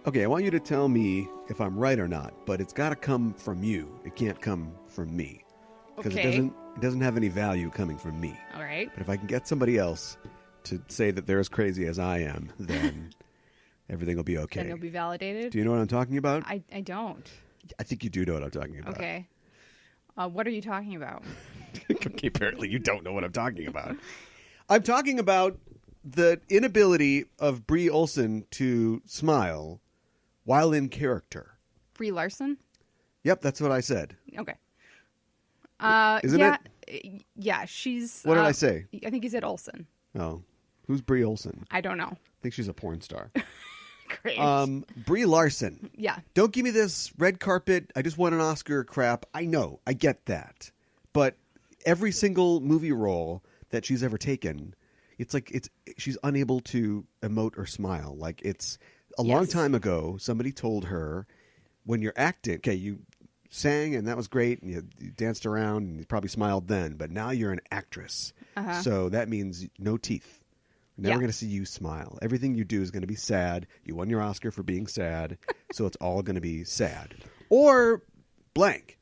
Okay, I want you to tell me if I'm right or not, but it's got to come from you. It can't come from me. Because it doesn't have any value coming from me. All right. But if I can get somebody else to say that they're as crazy as I am, then everything will be okay. Then you'll be validated? Do you know what I'm talking about? I don't. I think you do know what I'm talking about. Okay. What are you talking about? Okay, apparently you don't know what I'm talking about. I'm talking about the inability of Brie Larson to smile while in character. Brie Larson? Yep, that's what I said. Okay. Isn't it? Yeah, she's... What did I say? I think you said Olsen. Oh. Who's Brie Larson? I don't know. I think she's a porn star. Great. Brie Larson. Yeah. Don't give me this red carpet, I just won an Oscar crap. I know. I get that. But every single movie role that she's ever taken, it's like she's unable to emote or smile. Like it's... A long time ago, somebody told her, when you're acting, okay, you sang and that was great, and you danced around and you probably smiled then, but now you're an actress. Uh-huh. So that means no teeth. We're never going to see you smile. Everything you do is going to be sad. You won your Oscar for being sad, so it's all going to be sad. Or blank.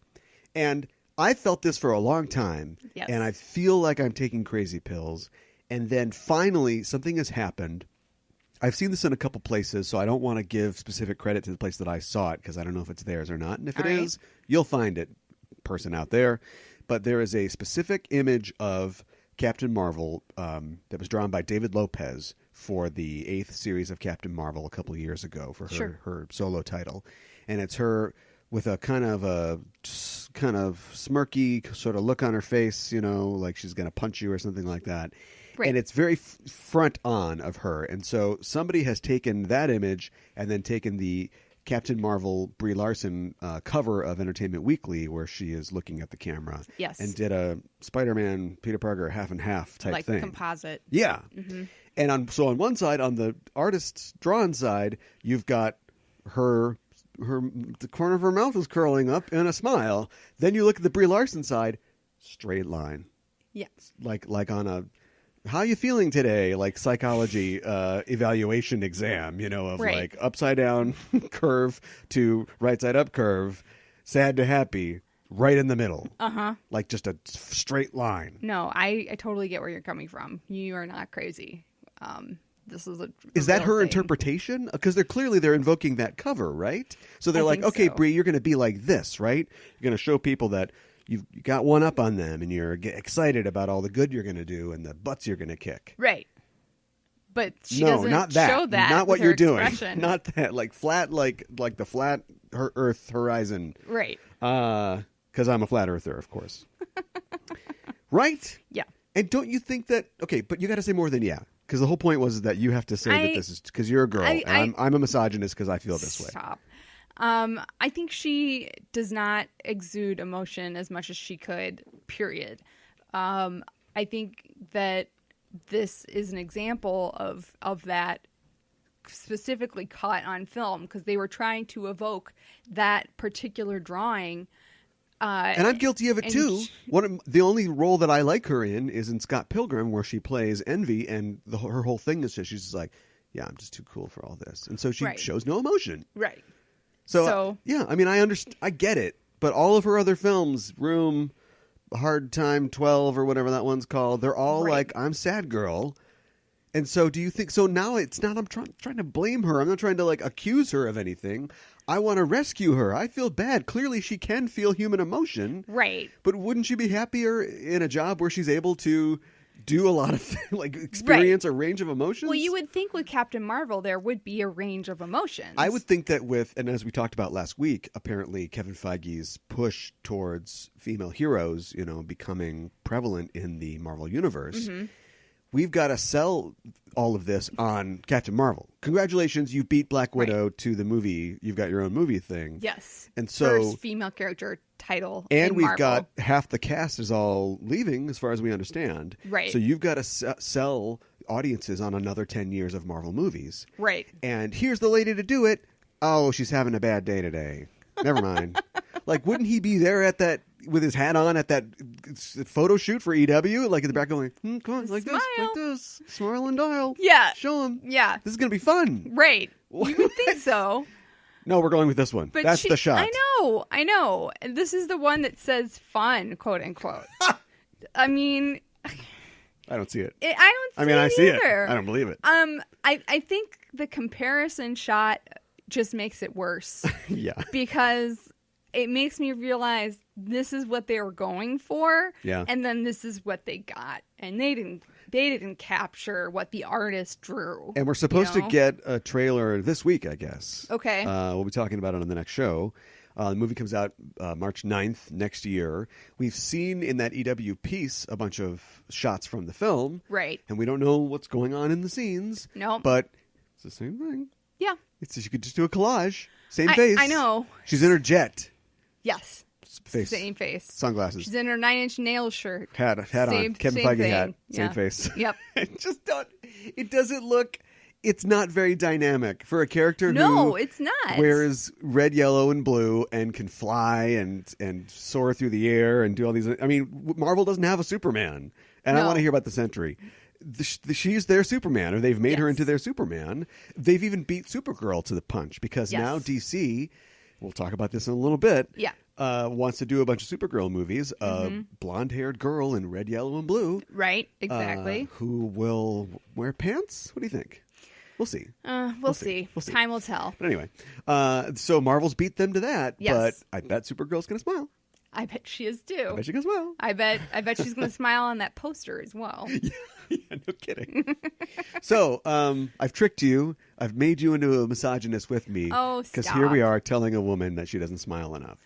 And I felt this for a long time, and I feel like I'm taking crazy pills, and then finally something has happened. I've seen this in a couple places, so I don't want to give specific credit to the place that I saw it because I don't know if it's theirs or not. And if it is, you'll find it, person out there. But there is a specific image of Captain Marvel that was drawn by David Lopez for the 8th series of Captain Marvel a couple of years ago for her solo title. And it's her with a kind of smirky sort of look on her face, you know, like she's going to punch you or something like that. Right. And it's very front on of her. And so somebody has taken that image and then taken the Captain Marvel Brie Larson cover of Entertainment Weekly where she is looking at the camera. Yes. And did a Spider-Man Peter Parker half and half type thing. Like composite. Yeah. Mm-hmm. And on one side, on the artist's drawn side, you've got the corner of her mouth is curling up in a smile. Then you look at the Brie Larson side, straight line. Yes. Like on a... How you feeling today? Like psychology evaluation exam, you know, of like upside down curve to right side up curve, sad to happy, right in the middle. Uh-huh. Like just a straight line. No, I totally get where you're coming from. You are not crazy. This is Is that her interpretation? Because they're invoking that cover, right? So they're like, okay, Brie, you're going to be like this, right? You're going to show people that you got one up on them and you're excited about all the good you're going to do and the butts you're going to kick. Right. But she doesn't not that. Show that. Not what you're expression. doing. Not that. Like flat, like the flat Earth horizon. Right. Because I'm a flat earther, of course. Right? Yeah. And don't you think that... Okay, but you got to say more than yeah. Because the whole point was that you have to say that this is... Because you're a girl. And I'm a misogynist because I feel this way. Stop. I think she does not exude emotion as much as she could, period. I think that this is an example of that specifically caught on film because they were trying to evoke that particular drawing. And I'm guilty of it too. The only role that I like her in is in Scott Pilgrim where she plays Envy and her whole thing is just, she's just like, yeah, I'm just too cool for all this. And so she shows no emotion. Right. So yeah, I mean, I get it, but all of her other films, Room, Hard Time 12 or whatever that one's called, they're all like, I'm sad girl. And so do you think, so now it's not, I'm trying to blame her. I'm not trying to like accuse her of anything. I want to rescue her. I feel bad. Clearly she can feel human emotion. Right. But wouldn't she be happier in a job where she's able to do a lot of like experience a range of emotions? Well, you would think with Captain Marvel there would be a range of emotions. I would think that and as we talked about last week, apparently Kevin Feige's push towards female heroes, you know, becoming prevalent in the Marvel universe. Mm-hmm. We've got to sell all of this on Captain Marvel. Congratulations, you beat Black Widow to the movie. You've got your own movie thing. Yes. And so first female character title. And in we've Marvel. got half the cast is all leaving, as far as we understand. Right. So you've got to sell audiences on another 10 years of Marvel movies. Right. And here's the lady to do it. Oh, she's having a bad day today. Never mind. Like, wouldn't he be there at that with his hat on at that photo shoot for EW? Like in the back going, come on, like this, smile and dial. Yeah. Show him. Yeah. This is going to be fun. Right. You would think so. No, we're going with this one. But That's the shot. I know. And this is the one that says fun, quote unquote. I mean, I don't see it. I see either. it. I don't believe it. I think the comparison shot just makes it worse. Yeah. Because it makes me realize this is what they were going for. Yeah. And then this is what they got. And they didn't capture what the artist drew. And we're supposed to get a trailer this week, I guess. Okay. We'll be talking about it on the next show. The movie comes out March 9th next year. We've seen in that EW piece a bunch of shots from the film. Right. And we don't know what's going on in the scenes. No. But it's the same thing. Yeah. It's just, you could just do a collage. Same face. I know. She's in her jet. Yes. Face. Same face. Sunglasses. She's in her 9-inch nail shirt. Hat on. Kevin Feige thing. hat. Same Yeah. face. Yep. It doesn't look... It's not very dynamic for a character who it's not. wears red, yellow, and blue and can fly and soar through the air and do all these... I mean, Marvel doesn't have a Superman. And I want to hear about the Sentry. She's their Superman, or they've made her into their Superman. They've even beat Supergirl to the punch because now DC, we'll talk about this in a little bit, wants to do a bunch of Supergirl movies. Blonde-haired girl in red, yellow, and blue. Right, exactly. Who will wear pants? What do you think? We'll see. We'll see. Time will tell. But anyway, so Marvel's beat them to that, but I bet Supergirl's going to smile. I bet she is too. I bet she can smile. I bet she's going to smile on that poster as well. Yeah, no kidding. So, I've tricked you. I've made you into a misogynist with me. Oh, stop. Because here we are telling a woman that she doesn't smile enough.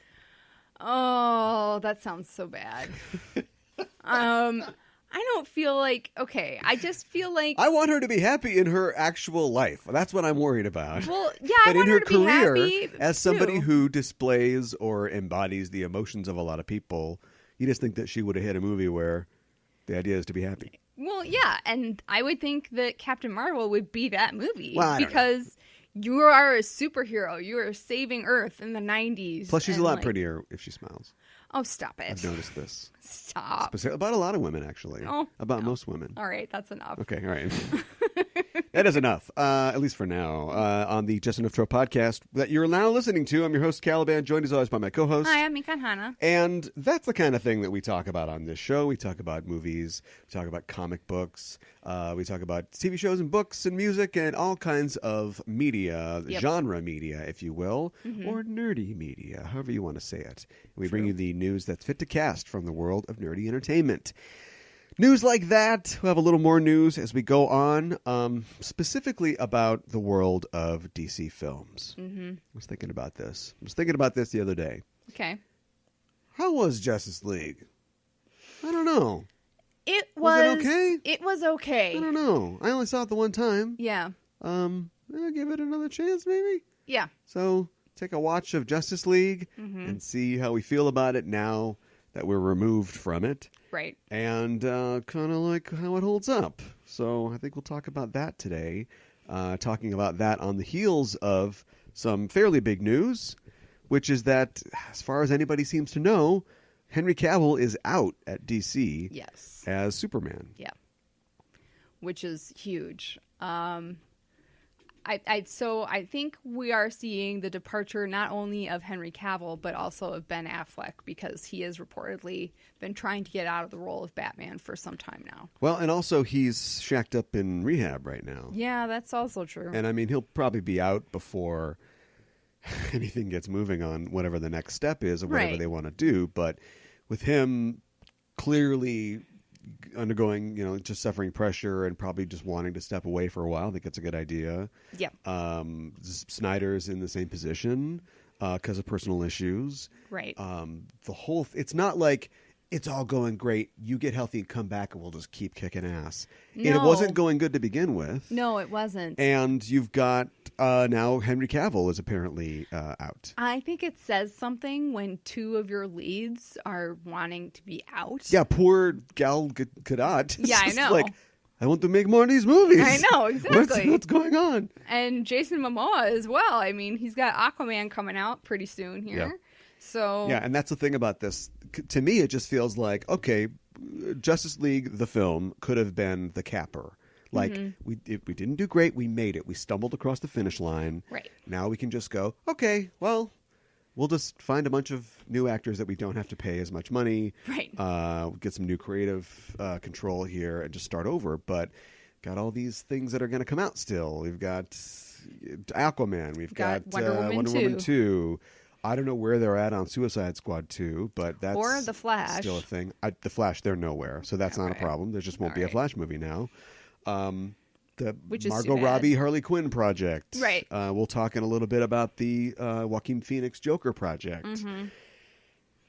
Oh, that sounds so bad. I don't feel like, okay, I just feel like... I want her to be happy in her actual life. That's what I'm worried about. Well, yeah, but I want in her her to be career, happy, as somebody too. who displays or embodies the emotions of a lot of people, you just think that she would have hit a movie where the idea is to be happy. Well, yeah, and I would think that Captain Marvel would be that movie. Well, because you are a superhero. You are saving Earth in the 90s. Plus, she's a lot prettier if she smiles. Oh, stop it. I've noticed this. Stop. About a lot of women, actually. Oh, about most women. All right, that's enough. Okay, all right. That is enough, at least for now, on the Just Enough Trope podcast that you're now listening to. I'm your host, Caliban, joined as always by my co-host. Hi, I'm Mikan Hana. And that's the kind of thing that we talk about on this show. We talk about movies, we talk about comic books, we talk about TV shows and books and music and all kinds of media, genre media, if you will, or nerdy media, however you want to say it. And we bring you the news that's fit to cast from the world of nerdy entertainment. News like that. We'll have a little more news as we go on, specifically about the world of DC films. I was thinking about this. The other day. Okay. How was Justice League? I don't know. Was it okay? It was okay. I don't know. I only saw it the one time. Yeah. I'll give it another chance, maybe. Yeah. So take a watch of Justice League and see how we feel about it now that we're removed from it. Right. And kind of like how it holds up. So I think we'll talk about that today. Talking about that on the heels of some fairly big news, which is that, as far as anybody seems to know, Henry Cavill is out at DC as Superman. Yeah. Which is huge. I think we are seeing the departure not only of Henry Cavill, but also of Ben Affleck, because he has reportedly been trying to get out of the role of Batman for some time now. Well, and also he's shacked up in rehab right now. Yeah, that's also true. And I mean, he'll probably be out before anything gets moving on whatever the next step is or whatever they want to do. But with him clearly undergoing, just suffering pressure and probably just wanting to step away for a while, I think it's a good idea. Yeah. Snyder's in the same position because of personal issues. Right. It's not like it's all going great, you get healthy and come back and we'll just keep kicking ass. No. And it wasn't going good to begin with. No, it wasn't. And you've got now Henry Cavill is apparently out. I think it says something when two of your leads are wanting to be out. Yeah, poor Gal Gadot. Yeah, I know. Like, I want to make more of these movies. I know, exactly. What's going on? And Jason Momoa as well. I mean, he's got Aquaman coming out pretty soon here. Yeah. So yeah, and that's the thing about this. To me, it just feels like, okay, Justice League, the film, could have been the capper. Like, we didn't do great. We made it. We stumbled across the finish line. Right. Now we can just go, okay, well, we'll just find a bunch of new actors that we don't have to pay as much money. Right. Get some new creative control here and just start over. But got all these things that are going to come out still. We've got Aquaman. We've got Wonder Woman Woman 2. I don't know where they're at on Suicide Squad 2, but that's or The Flash. Still a thing. The Flash, they're nowhere, so that's not a problem. There just won't be a Flash movie now. The Which is Margot Robbie Harley Quinn project. Right. We'll talk in a little bit about the Joaquin Phoenix Joker project. Mm-hmm.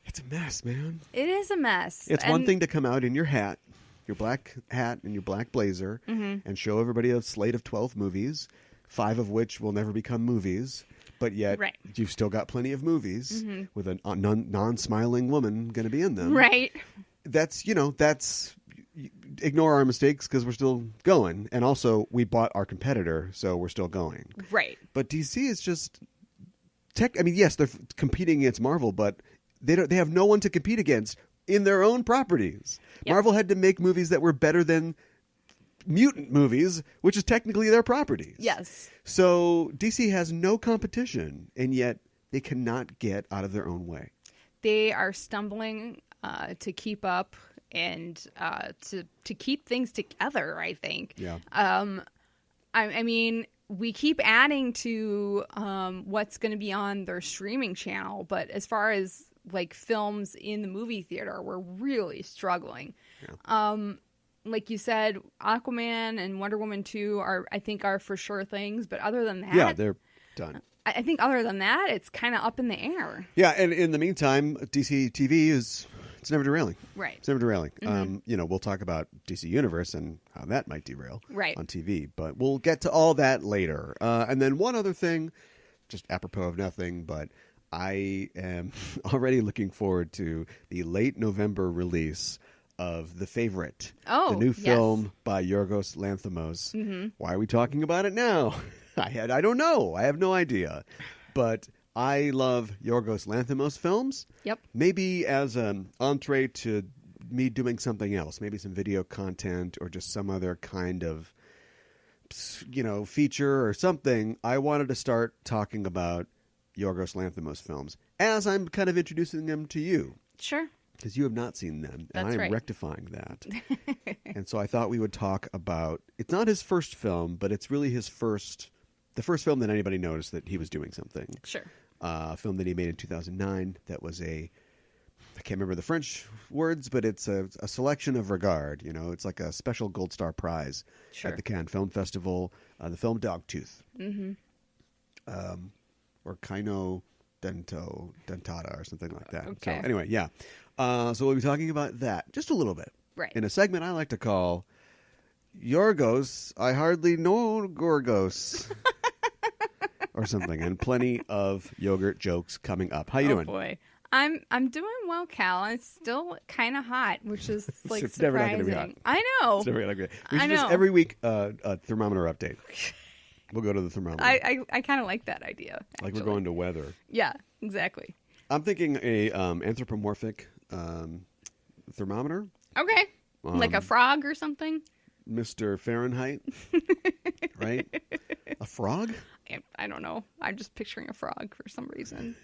It's a mess, man. It is a mess. It's one thing to come out in your hat, your black hat and your black blazer, and show everybody a slate of 12 movies, 5 of which will never become movies. But yet, you've still got plenty of movies with a non-smiling woman going to be in them. Right. That's ignore our mistakes because we're still going. And also, we bought our competitor, so we're still going. Right. But DC is just I mean, yes, they're competing against Marvel, but they have no one to compete against in their own properties. Yep. Marvel had to make movies that were better than mutant movies, which is technically their properties. Yes. So DC has no competition, and yet they cannot get out of their own way. They are stumbling to keep up and to keep things together, I think. Yeah. I mean, we keep adding to what's going to be on their streaming channel, but as far as like films in the movie theater, we're really struggling. Yeah. Like you said, Aquaman and Wonder Woman 2 are for sure things, but other than that... Yeah, they're done. I think other than that, it's kind of up in the air. Yeah, and in the meantime, DC TV it's never derailing. Right. It's never derailing. We'll talk about DC Universe and how that might derail on TV, but we'll get to all that later. And then one other thing, just apropos of nothing, but I am already looking forward to the late November release of The Favorite, the new film by Yorgos Lanthimos. Mm-hmm. Why are we talking about it now? I don't know. I have no idea. But I love Yorgos Lanthimos films. Yep. Maybe as an entree to me doing something else, maybe some video content or just some other kind of, feature or something. I wanted to start talking about Yorgos Lanthimos films as I'm kind of introducing them to you. Sure. Because you have not seen them, and I am rectifying that. And so I thought we would talk about, it's not his first film, but it's really the first film that anybody noticed that he was doing something. Sure. A film that he made in 2009 that was I can't remember the French words, but it's a selection of regard. It's like a special Gold Star Prize at the Cannes Film Festival. The film Dogtooth. Mm-hmm. Or Kaino Dentata or something like that. Okay. So anyway, yeah. So we'll be talking about that just a little bit. Right. In a segment I like to call Yorgos, I Hardly Know Gorgos. Or something. And plenty of yogurt jokes coming up. How you doing? Oh, boy. I'm doing well, Cal. It's still kind of hot, which is like it's surprising. Never not going to be hot. I know. It's never going to be hot. We should just every week a thermometer update. We'll go to the thermometer. I kind of like that idea. Actually. Like we're going to weather. Yeah, exactly. I'm thinking a anthropomorphic thermometer. Okay. Like a frog or something? Mr. Fahrenheit. Right? A frog? I don't know. I'm just picturing a frog for some reason.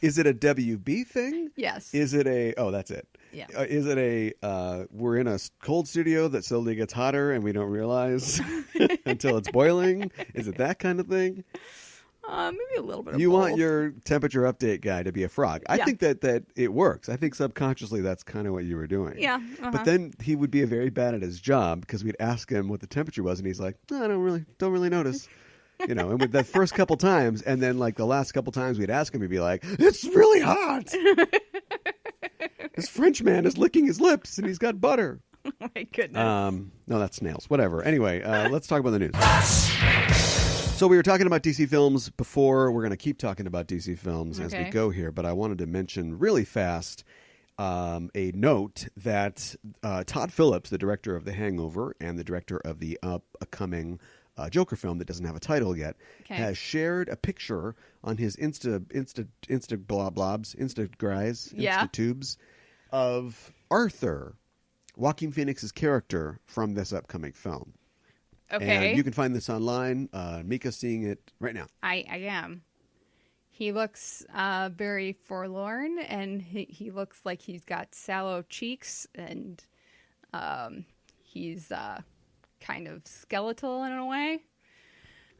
Is it a WB thing? Yes. Is it that's it. Yeah. Is it we're in a cold studio that slowly gets hotter and we don't realize until it's boiling? Is it that kind of thing? Maybe a little bit of You both. want your temperature update guy to be a frog. I think that it works. I think subconsciously that's kind of what you were doing. Yeah. Uh-huh. But then he would be very bad at his job because we'd ask him what the temperature was and he's like, no, I don't really notice. And with the first couple times, and then like the last couple times we'd ask him, he'd be like, it's really hot. This French man is licking his lips and he's got butter. Oh my goodness. No, that's snails. Whatever. Anyway, let's talk about the news. So we were talking about DC films before. We're going to keep talking about DC films as we go here, but I wanted to mention really fast, a note that Todd Phillips, the director of The Hangover and the director of the upcoming Joker film that doesn't have a title yet, has shared a picture on his Insta tubes of Arthur, Joaquin Phoenix's character from this upcoming film. Okay. And you can find this online. Mika's seeing it right now. I am. He looks very forlorn, and he looks like he's got sallow cheeks, and he's kind of skeletal in a way.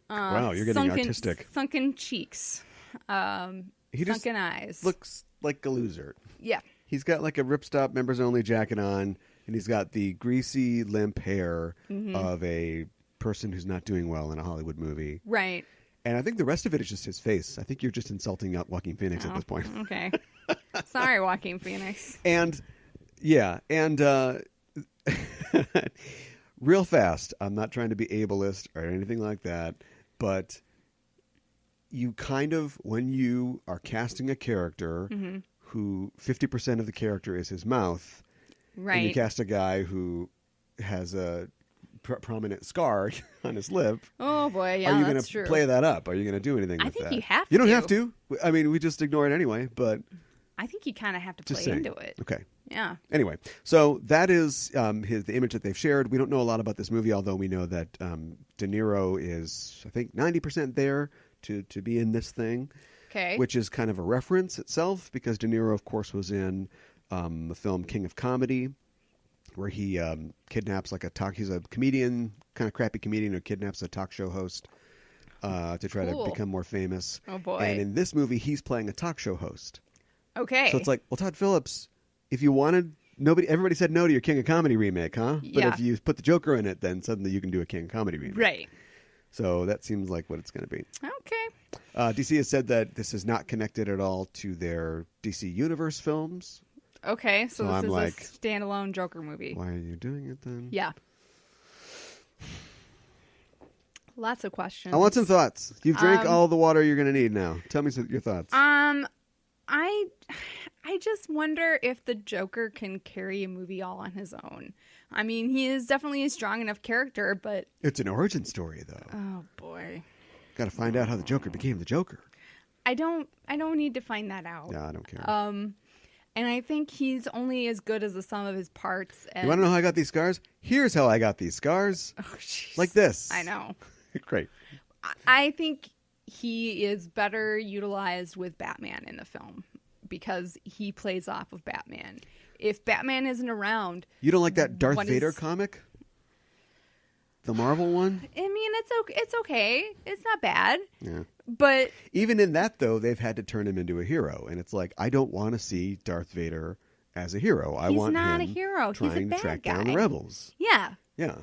Wow, you're getting artistic. Sunken cheeks. Sunken eyes. Looks like a loser. Yeah. He's got like a ripstop members-only jacket on, and he's got the greasy, limp hair of a person who's not doing well in a Hollywood movie. Right. And I think the rest of it is just his face. I think you're just insulting Joaquin Phoenix at this point. Okay. Sorry, Joaquin Phoenix. And, real fast, I'm not trying to be ableist or anything like that, but you kind of, when you are casting a character who 50% of the character is his mouth, right, and you cast a guy who has a prominent scar on his lip. Oh boy, yeah, are you that's going true. to play that up? Are you going to do anything with that? I think you have to. You don't have to. I mean, we just ignore it anyway, but I think you kind of have to play saying. into it. Okay. Yeah. Anyway, so that is the image that they've shared. We don't know a lot about this movie, although we know that De Niro is, I think, 90% there to be in this thing. Okay. Which is kind of a reference itself, because De Niro, of course, was in the film King of Comedy, where he kidnaps he's a comedian, kind of crappy comedian who kidnaps a talk show host to try to become more famous. Oh boy. And in this movie, he's playing a talk show host. Okay. So it's like, well, Todd Phillips, if you wanted, everybody said no to your King of Comedy remake, huh? But if you put the Joker in it, then suddenly you can do a King of Comedy remake. Right. So that seems like what it's going to be. Okay. DC has said that this is not connected at all to their DC Universe films. Okay, so this I'm is like, a standalone Joker movie. Why are you doing it then? Yeah. Lots of questions. I want some thoughts. You've drank all the water you're going to need now. Tell me your thoughts. I just wonder if the Joker can carry a movie all on his own. I mean, he is definitely a strong enough character, but it's an origin story, though. Oh boy. Got to find out how the Joker became the Joker. I don't need to find that out. Yeah, I don't care. And I think he's only as good as the sum of his parts. And you want to know how I got these scars? Here's how I got these scars. Oh, jeez. Like this. I know. Great. I think he is better utilized with Batman in the film because he plays off of Batman. If Batman isn't around... You don't like that Darth Vader comic? The Marvel one? I mean, it's okay. It's not bad. Yeah. But... Even in that, though, they've had to turn him into a hero. And it's like, I don't want to see Darth Vader as a hero. I want him not a hero. He's a trying to bad track guy. down the rebels. Yeah. Yeah.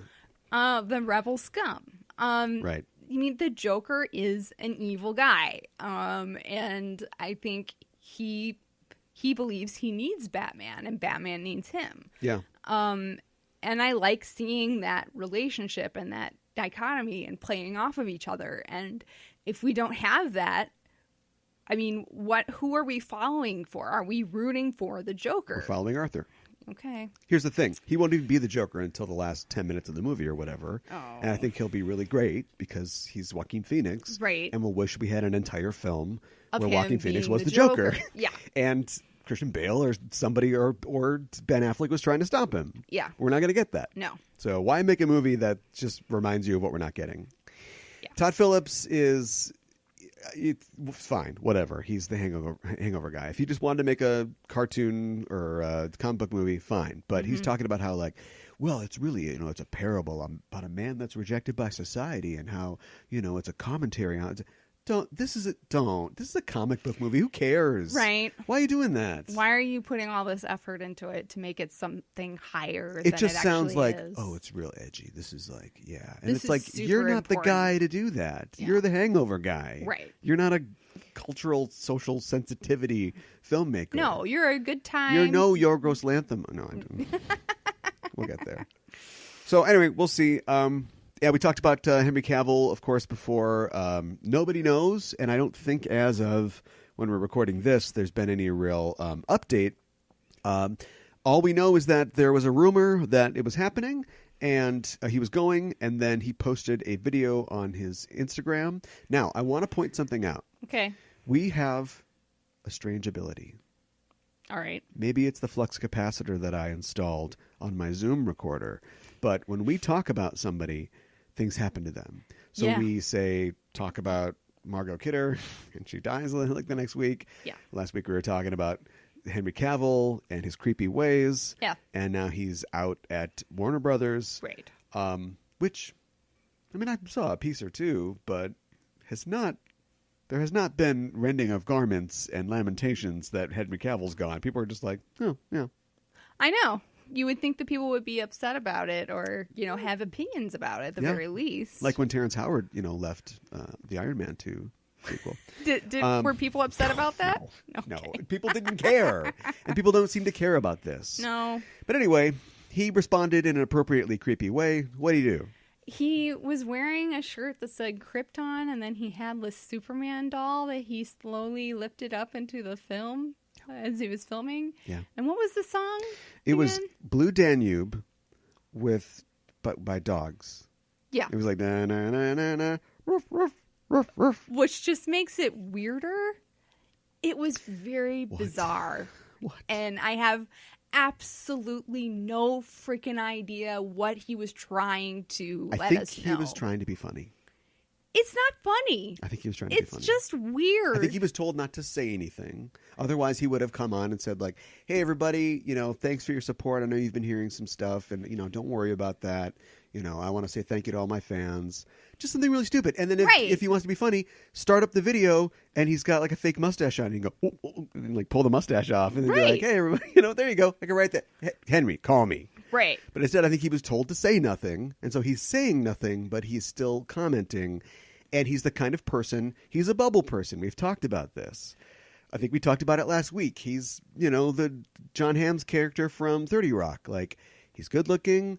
The rebel scum. Right. I mean, the Joker is an evil guy. And I think he believes he needs Batman and Batman needs him. Yeah. And I like seeing that relationship and that dichotomy and playing off of each other. And if we don't have that, I mean, who are we following for? Are we rooting for the Joker? We're following Arthur. Okay. Here's the thing. He won't even be the Joker until the last 10 minutes of the movie or whatever. Oh. And I think he'll be really great because he's Joaquin Phoenix. Right. And we'll wish we had an entire film of where him Joaquin Phoenix being was the Joker. Yeah. And Christian Bale or somebody or Ben Affleck was trying to stop him. Yeah. We're not going to get that. No. So why make a movie that just reminds you of what we're not getting? Yeah. Todd Phillips is... It's fine, whatever. He's the hangover guy. If he just wanted to make a cartoon or a comic book movie, fine. But he's talking about how, like, well, it's really, it's a parable about a man that's rejected by society and how, it's a commentary on it. This is a comic book movie. Who cares? Right. Why are you doing that? Why are you putting all this effort into it to make it something higher it than just it sounds actually like, is? oh, it's real edgy. This is like, yeah. And This it's like, is you're super not the important. guy to do that. Yeah. You're the hangover guy. Right. You're not a cultural, social sensitivity filmmaker. No, you're a good time. You're no Yorgos Lanthimos. No, I don't. We'll get there. So anyway, we'll see. Yeah, we talked about Henry Cavill, of course, before. Nobody knows, and I don't think as of when we're recording this, there's been any real update All we know is that there was a rumor that it was happening, and he was going, and then he posted a video on his Instagram. Now, I want to point something out. Okay. We have a strange ability. All right. Maybe it's the flux capacitor that I installed on my Zoom recorder, but when we talk about somebody, things happen to them. So we talk about Margot Kidder, and she dies like the next week. Yeah. Last week we were talking about Henry Cavill and his creepy ways. Yeah. And now he's out at Warner Brothers. Right. Which, I mean, I saw a piece or two, but there has not been rending of garments and lamentations that Henry Cavill's gone. People are just like, oh, yeah. I know. You would think that people would be upset about it or, have opinions about it at the very least. Like when Terrence Howard, left the Iron Man 2 sequel. Were people upset about that? No. People didn't care. And people don't seem to care about this. No. But anyway, he responded in an appropriately creepy way. What did he do? He was wearing a shirt that said Krypton, and then he had this Superman doll that he slowly lifted up into the film as he was filming. Yeah. And what was the song? It was Blue Danube by Dogs. Yeah. It was like na na na na na roof roof roof roof. Which just makes it weirder. It was very bizarre. What? And I have absolutely no freaking idea what he was trying to let us know. I think he was trying to be funny. It's not funny. I think he was trying to be funny. It's just weird. I think he was told not to say anything. Otherwise, he would have come on and said, like, hey, everybody, thanks for your support. I know you've been hearing some stuff, and, don't worry about that. I want to say thank you to all my fans. Just something really stupid. And then if he wants to be funny, start up the video, and he's got, like, a fake mustache on. And you go, oh, oh, and, like, pull the mustache off. And then be like, hey, everybody, there you go. I can write that. Henry, call me. Right. But instead, I think he was told to say nothing. And so he's saying nothing, but he's still commenting. And he's the kind of person, he's a bubble person. We've talked about this. I think we talked about it last week. He's, the John Hamm's character from 30 Rock. Like, he's good looking.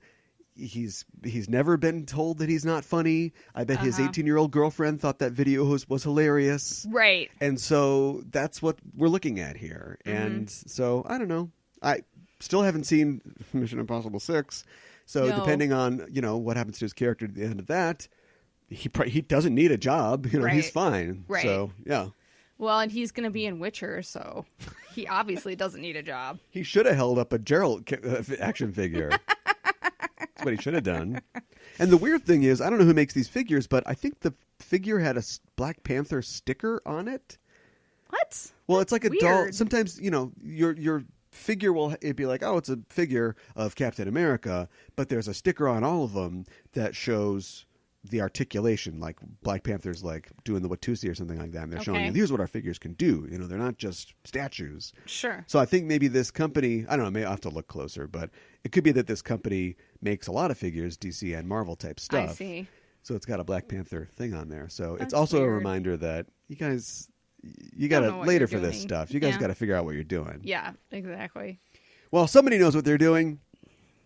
He's never been told that he's not funny. I bet his 18-year-old girlfriend thought that video was hilarious. Right. And so that's what we're looking at here. Mm-hmm. And so, I don't know. I still haven't seen Mission Impossible 6. So depending on, what happens to his character at the end of that, he doesn't need a job. He's fine. Right. So, yeah. Well, and he's going to be in Witcher, so he obviously doesn't need a job. He should have held up a Geralt action figure. That's what he should have done. And the weird thing is, I don't know who makes these figures, but I think the figure had a Black Panther sticker on it. What? Well, it's like a weird. doll. Sometimes, your figure it'd be like, oh, it's a figure of Captain America, but there's a sticker on all of them that shows the articulation, like Black Panther's like doing the Watusi or something like that, and they're showing you, here's what our figures can do. They're not just statues. Sure. So I think maybe this company, I don't know, maybe I'll have to look closer, but it could be that this company makes a lot of figures, DC and Marvel type stuff. I see. So it's got a Black Panther thing on there. So That's it's also weird. a reminder that you guys, you got to, later for this doing. stuff, you guys got to figure out what you're doing. Yeah, exactly. Well, somebody knows what they're doing.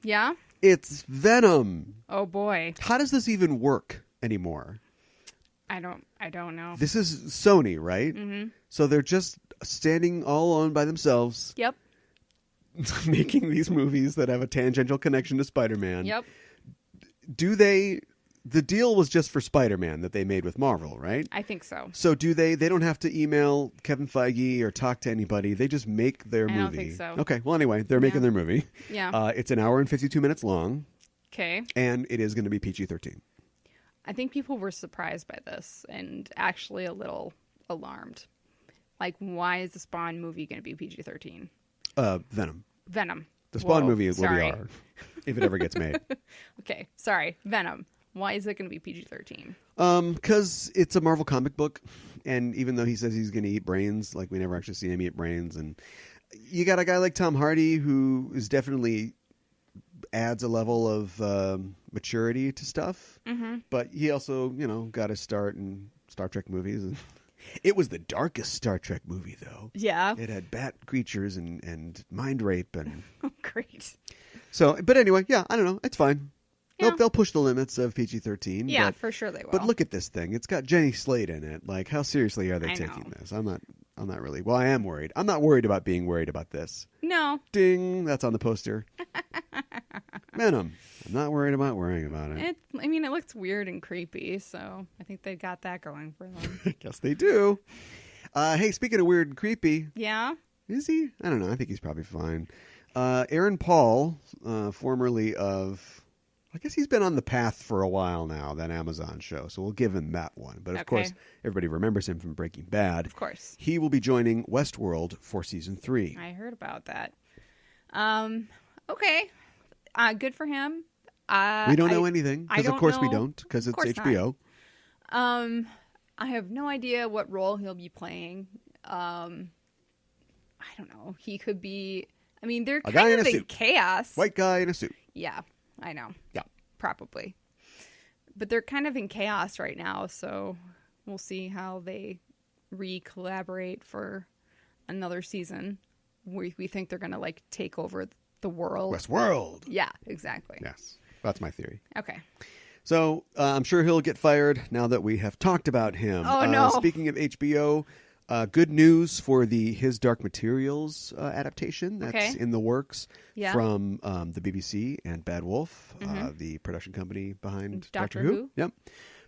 Yeah? It's Venom. Oh, boy. How does this even work anymore? I don't know. This is Sony, right? Mm-hmm. So So they're just standing all alone by themselves. Yep. Making these movies that have a tangential connection to Spider-Man. Yep. The deal was just for Spider-Man that they made with Marvel, right? I think so. So do they don't have to email Kevin Feige or talk to anybody. They just make their movie. I don't think so. Okay. Well, anyway, they're making their movie. Yeah. It's an hour and 52 minutes long. Okay. And it is going to be PG-13. I think people were surprised by this and actually a little alarmed. Like, why is the Spawn movie going to be PG-13? Venom. Venom. The Spawn Whoa, movie will be sorry. R, if it ever gets made. Okay, sorry. Venom. Why is it going to be PG-13? Because it's a Marvel comic book, and even though he says he's going to eat brains, like we never actually see him eat brains, and you got a guy like Tom Hardy who is definitely adds a level of maturity to stuff, but he also, got to start in Star Trek movies. And it was the darkest Star Trek movie, though. Yeah. It had bat creatures and mind rape and. Oh, great. So, but anyway, yeah, I don't know. It's fine. Yeah. They'll push the limits of PG-13. Yeah, but, for sure they will. But look at this thing. It's got Jenny Slate in it. Like, how seriously are they I taking know. this? I'm I'm not really. Well, I am worried. I'm not worried about being worried about this. No. Ding. That's on the poster. Venom. I'm not worried about worrying about it. It looks weird and creepy, so I think they got that going for them. I guess they do. Hey, speaking of weird and creepy. Yeah? Is he? I don't know. I think he's probably fine. Aaron Paul, formerly of... I guess he's been on The Path for a while now, that Amazon show, so we'll give him that one. But of course, everybody remembers him from Breaking Bad. Of course. He will be joining Westworld for season 3. I heard about that. Okay. Good for him. We don't know anything, because of course we don't, because it's HBO. Not. I have no idea what role he'll be playing. I don't know. He could be... they're kind of in chaos. White guy in a suit. Yeah. I know. Yeah. Probably. But they're kind of in chaos right now, so we'll see how they re-collaborate for another season. We think they're going to, take over the world. Westworld. Yeah, exactly. Yes. That's my theory. Okay. So, I'm sure he'll get fired now that we have talked about him. Oh, no. Speaking of HBO... good news for the His Dark Materials adaptation that's in the works from the BBC and Bad Wolf, the production company behind Doctor Who. Yep.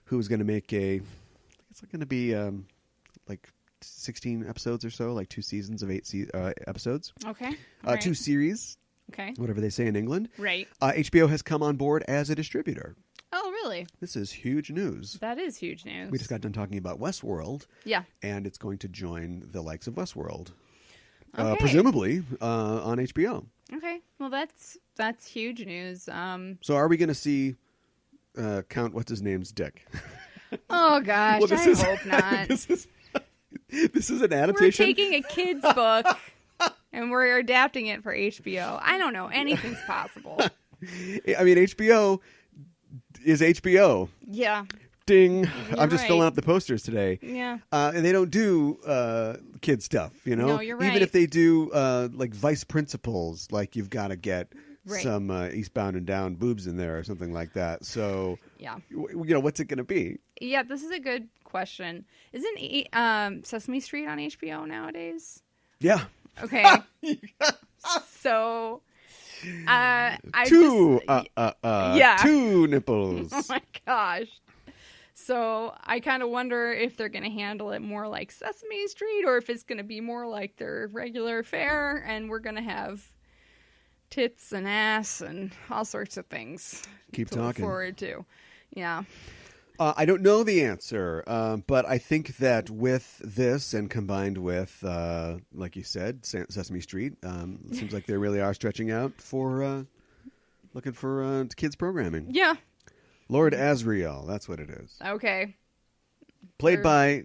Who's going to make it's going to be 16 episodes or so, 2 seasons of 8 episodes. Okay. 2 series. Okay. Whatever they say in England. Right. HBO has come on board as a distributor. Oh, really? This is huge news. That is huge news. We just got done talking about Westworld. Yeah. And it's going to join the likes of Westworld. Okay. Presumably on HBO. Okay. Well, that's huge news. So are we going to see Count what's-his-name's dick? Oh, gosh. Well, I hope not. This is an adaptation? We're taking a kid's book and we're adapting it for HBO. I don't know. Anything's possible. HBO... is HBO. Yeah. Ding. You're I'm just right. filling up the posters today. Yeah. And they don't do kid stuff, No, you're right. Even if they do vice principals, you've got to get Right. some Eastbound and Down boobs in there or something like that. So, Yeah. What's it going to be? Yeah, this is a good question. Isn't Sesame Street on HBO nowadays? Yeah. Okay. So... two yeah. nipples. Oh my gosh. So I kind of wonder if they're going to handle it more like Sesame Street or if it's going to be more like their regular fare and we're going to have tits and ass and all sorts of things. Keep to talking. Look forward to. Yeah. I don't know the answer, but I think that with this and combined with, like you said, Sesame Street, it seems like they really are stretching out for looking for kids programming. Yeah. Lord Asriel, that's what it is. Okay. Played by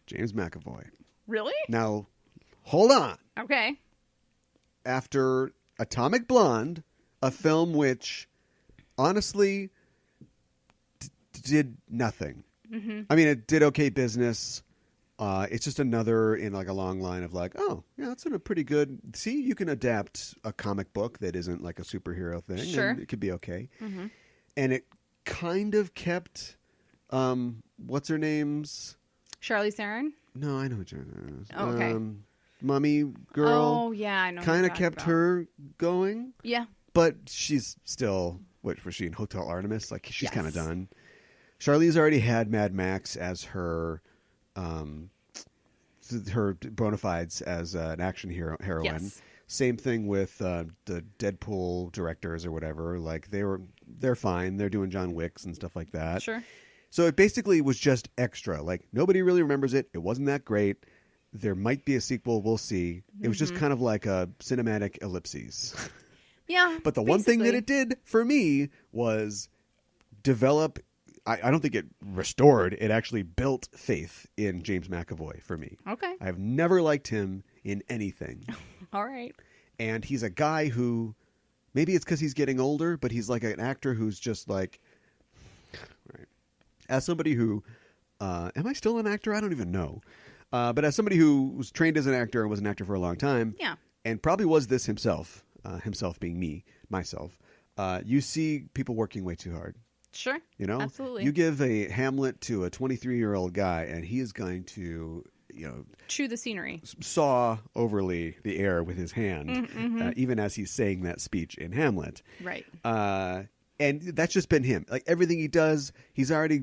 James McAvoy. Really? Now, hold on. Okay. After Atomic Blonde, a film which, honestly, did nothing. Mm-hmm. It did okay business. It's just another in a long line of oh, yeah, that's a pretty good... See, you can adapt a comic book that isn't a superhero thing. Sure. And it could be okay. Mm-hmm. And it kind of kept... what's her name's... Charlize Theron? No, I know what your name is. Oh, okay. Mummy girl. Oh, yeah, I know. Kind of kept her going. Yeah. But she's still... What was she in Hotel Artemis? She's Yes. kind of done. Charlize already had Mad Max as her bona fides as an action heroine. Yes. Same thing with the Deadpool directors or whatever. They're fine. They're doing John Wicks and stuff like that. Sure. So it basically was just extra. Nobody really remembers it. It wasn't that great. There might be a sequel. We'll see. It was just kind of like a cinematic ellipses. Yeah. But the one thing that it did for me was develop... I don't think it restored. It actually built faith in James McAvoy for me. Okay. I've never liked him in anything. All right. And he's a guy who, maybe it's because he's getting older, but he's an actor who's just right. As somebody who, am I still an actor? I don't even know. But as somebody who was trained as an actor and was an actor for a long time. Yeah. And probably was this himself, himself being myself, you see people working way too hard. Sure. You know? Absolutely. You give a Hamlet to a 23-year-old guy, and he is going to chew the scenery, saw overly the air with his hand, even as he's saying that speech in Hamlet. Right. And that's just been him. Like everything he does, he's already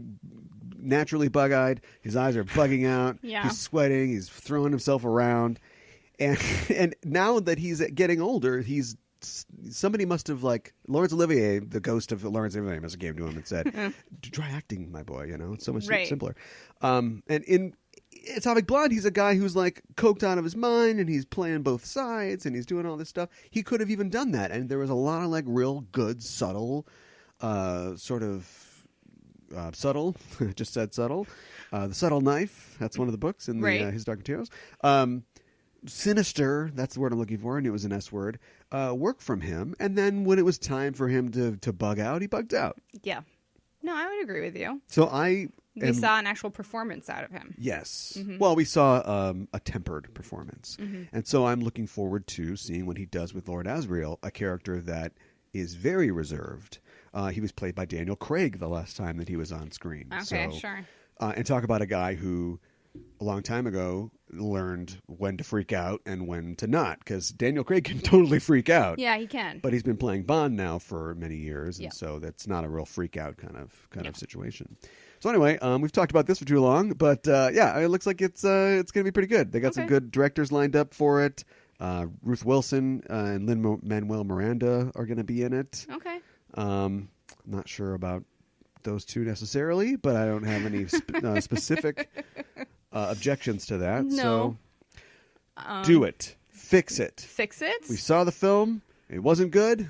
naturally bug-eyed. His eyes are bugging out. Yeah. He's sweating. He's throwing himself around. And now that he's getting older, somebody must have, like, Laurence Olivier, the ghost of Laurence Olivier, must have came to him and said, try acting, my boy, it's so much simpler. And in Atomic Blonde, he's a guy who's, like, coked out of his mind, and he's playing both sides, and he's doing all this stuff. He could have even done that, and there was a lot of, like, real good, subtle, subtle, just said subtle, The Subtle Knife, that's one of the books in his Dark Materials. Sinister, that's the word I'm looking for, and it was an S word, work from him. And then when it was time for him to bug out, he bugged out. Yeah. No, I would agree with you. So we saw an actual performance out of him. Yes. Mm-hmm. Well, we saw a tempered performance. Mm-hmm. And so I'm looking forward to seeing what he does with Lord Asriel, a character that is very reserved. He was played by Daniel Craig the last time that he was on screen. Okay, sure. And talk about a guy who a long time ago learned when to freak out and when to not, because Daniel Craig can totally freak out. Yeah, he can. But he's been playing Bond now for many years, and so that's not a real freak out kind of situation. So anyway, we've talked about this for too long, but it looks like it's going to be pretty good. They got some good directors lined up for it. Ruth Wilson and Lin-Manuel Miranda are going to be in it. Okay. Not sure about those two necessarily, but I don't have any specific objections to that. No. So do it. Fix it. Fix it? We saw the film. It wasn't good.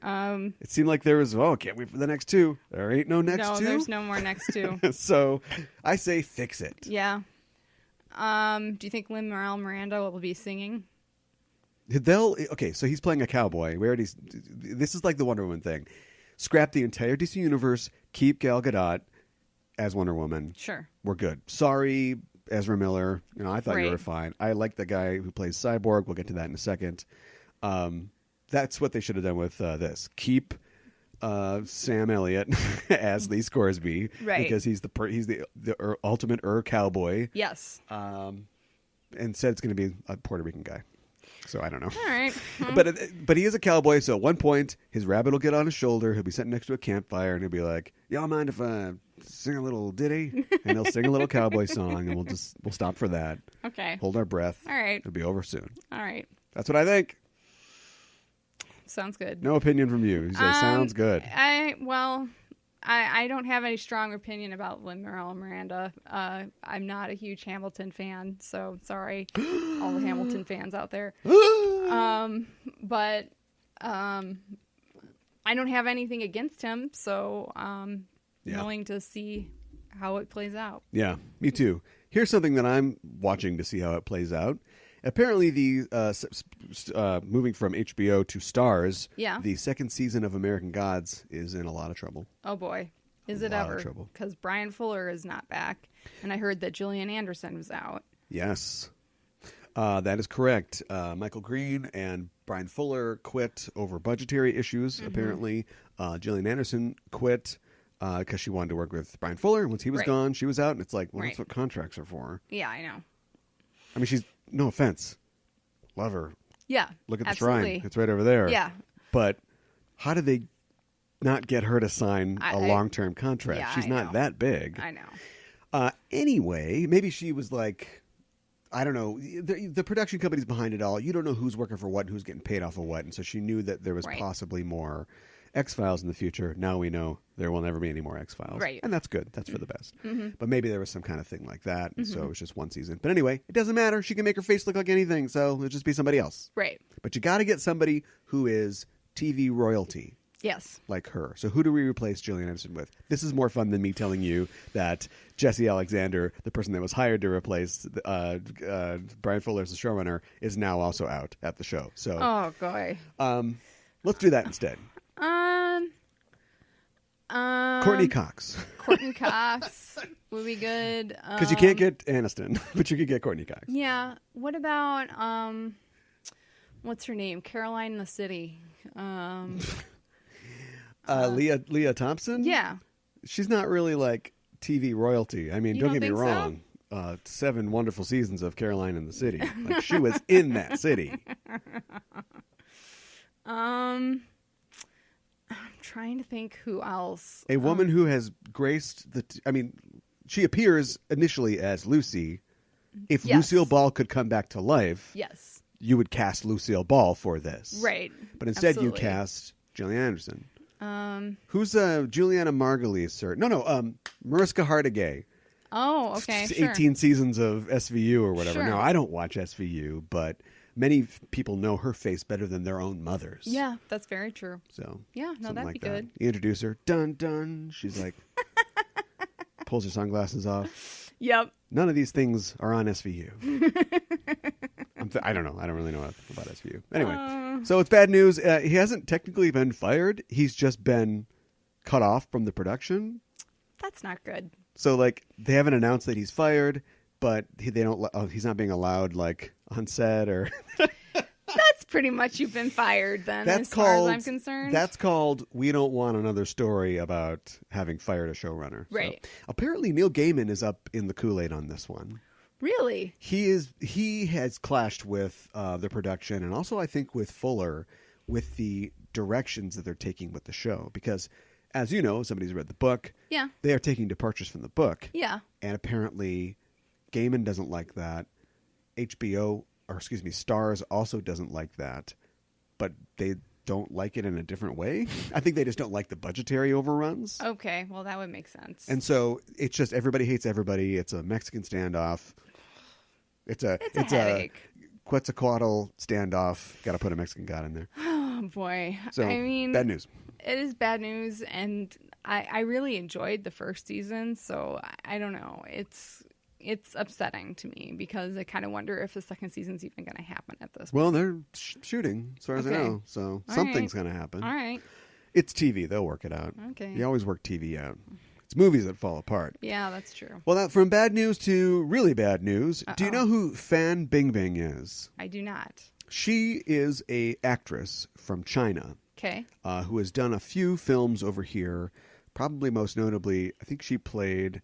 It seemed like there was, can't wait for the next two. There ain't no next two. No, there's no more next two. So I say fix it. Yeah. Do you think Lin-Manuel Miranda will be singing? So he's playing a cowboy. This is like the Wonder Woman thing. Scrap the entire DC universe, keep Gal Gadot as Wonder Woman. Sure. We're good. Sorry, Ezra Miller. I thought you were fine. I like the guy who plays Cyborg. We'll get to that in a second. That's what they should have done with this. Keep Sam Elliott as Lee Scoresby. Right. Because he's the ultimate cowboy. Yes. And said it's going to be a Puerto Rican guy. So I don't know. All right. But he is a cowboy, so at one point his rabbit will get on his shoulder, he'll be sitting next to a campfire, and he'll be like, y'all mind if I sing a little ditty? And he'll sing a little cowboy song, and we'll stop for that. Okay. Hold our breath. All right. It'll be over soon. All right. That's what I think. Sounds good. No opinion from you. You say, sounds good. I don't have any strong opinion about Lin-Manuel Miranda. I'm not a huge Hamilton fan, so sorry, all the Hamilton fans out there. But I don't have anything against him, so willing to see how it plays out. Yeah, me too. Here's something that I'm watching to see how it plays out. Apparently, the moving from HBO to Starz, the second season of American Gods is in a lot of trouble. Oh, boy. Is it ever? Because Brian Fuller is not back, and I heard that Gillian Anderson was out. Yes, that is correct. Michael Green and Brian Fuller quit over budgetary issues, apparently. Gillian Anderson quit because she wanted to work with Brian Fuller. Once he was gone, she was out, and it's like, well, that's what contracts are for. Yeah, I know. I mean, she's... No offense. Love her. Yeah. Look at the shrine. It's right over there. Yeah. But how did they not get her to sign a long-term contract? Yeah, She's not that big. I know. Anyway, maybe she was like, I don't know. The production company's behind it all. You don't know who's working for what, who's getting paid off of what. And so she knew that there was possibly more X-Files in the future. Now we know there will never be any more X-Files. Right. And that's good. That's for the best. But maybe there was some kind of thing like that. And so it was just one season. But anyway, it doesn't matter. She can make her face look like anything. So it'll just be somebody else. Right. But you got to get somebody who is TV royalty. Yes. Like her. So who do we replace Gillian Anderson with? This is more fun than me telling you that Jesse Alexander, the person that was hired to replace Brian Fuller as the showrunner, is now also out at the show. So, oh, boy. Let's do that instead. Courtney Cox. Courtney Cox would be good. Because you can't get Aniston, but you could get Courtney Cox. Yeah. What about, what's her name? Caroline in the City. Leah Thompson? Yeah. She's not really like TV royalty. I mean, don't get me wrong. 7 wonderful seasons of Caroline in the City. Like, she was in that city. I'm trying to think who else. A woman who has graced she appears initially as Lucy. If Yes. Lucille Ball could come back to life, Yes. you would cast Lucille Ball for this. Right. But instead Absolutely. you cast Gillian Anderson. Who's Juliana Margulies? Mariska Hargitay. Oh, okay. Sure. 18 seasons of SVU or whatever. Sure. Now, I don't watch SVU, but many people know her face better than their own mothers. Yeah, that's very true. So Yeah, no, something that'd like be that. good. You introduce her. Dun, dun. She's like, pulls her sunglasses off. Yep. None of these things are on SVU. I don't know. I don't really know about SVU. Anyway, so it's bad news. He hasn't technically been fired. He's just been cut off from the production. That's not good. So, like, they haven't announced that he's fired, but he's not being allowed, like, on set or... That's pretty much you've been fired then, That's as far called, as I'm concerned. That's called we don't want another story about having fired a showrunner. Right. So, apparently Neil Gaiman is up in the Kool-Aid on this one. Really? He has clashed with the production and also I think with Fuller with the directions that they're taking with the show because as you know, somebody's read the book. Yeah. They are taking departures from the book. Yeah. And apparently Gaiman doesn't like that. Starz also doesn't like that. But they don't like it in a different way. I think they just don't like the budgetary overruns. Okay, well that would make sense. And so it's just everybody hates everybody. It's a Mexican standoff. It's a headache. Quetzalcoatl standoff. Got to put a Mexican god in there. Oh boy. So I mean, bad news. It is bad news, and I really enjoyed the first season, so I don't know. It's upsetting to me because I kind of wonder if the second season's even going to happen at this point. Well, they're shooting, as far as I Okay. know. So All something's right. going to happen. All right. It's TV. They'll work it out. Okay. You always work TV out. It's movies that fall apart. Yeah, that's true. Well, from bad news to really bad news, do you know who Fan Bingbing is? I do not. She is a actress from China Okay. who has done a few films over here. Probably most notably, I think she played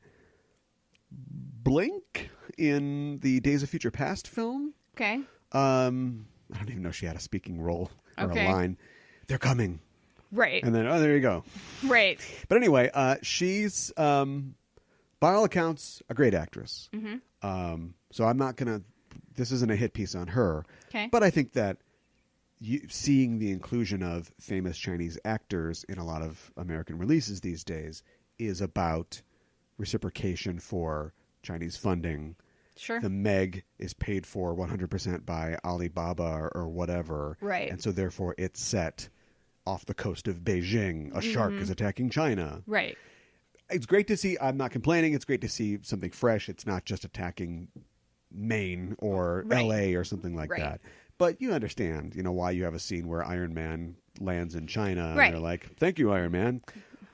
Blink in the Days of Future Past film. Okay. I don't even know if she had a speaking role or Okay. a line. They're coming. Right. And then, there you go. Right. But anyway, she's, by all accounts, a great actress. Mm-hmm. So I'm not going to, this isn't a hit piece on her. Okay. But I think that seeing the inclusion of famous Chinese actors in a lot of American releases these days is about reciprocation for Chinese funding. Sure. The Meg is paid for 100% by Alibaba or whatever. Right. And so therefore it's set off the coast of Beijing. A shark is attacking China. Right. It's great to see. I'm not complaining. It's great to see something fresh. It's not just attacking Maine or Right. LA or something like Right. that. But you understand, why you have a scene where Iron Man lands in China Right. and they're like, "Thank you, Iron Man.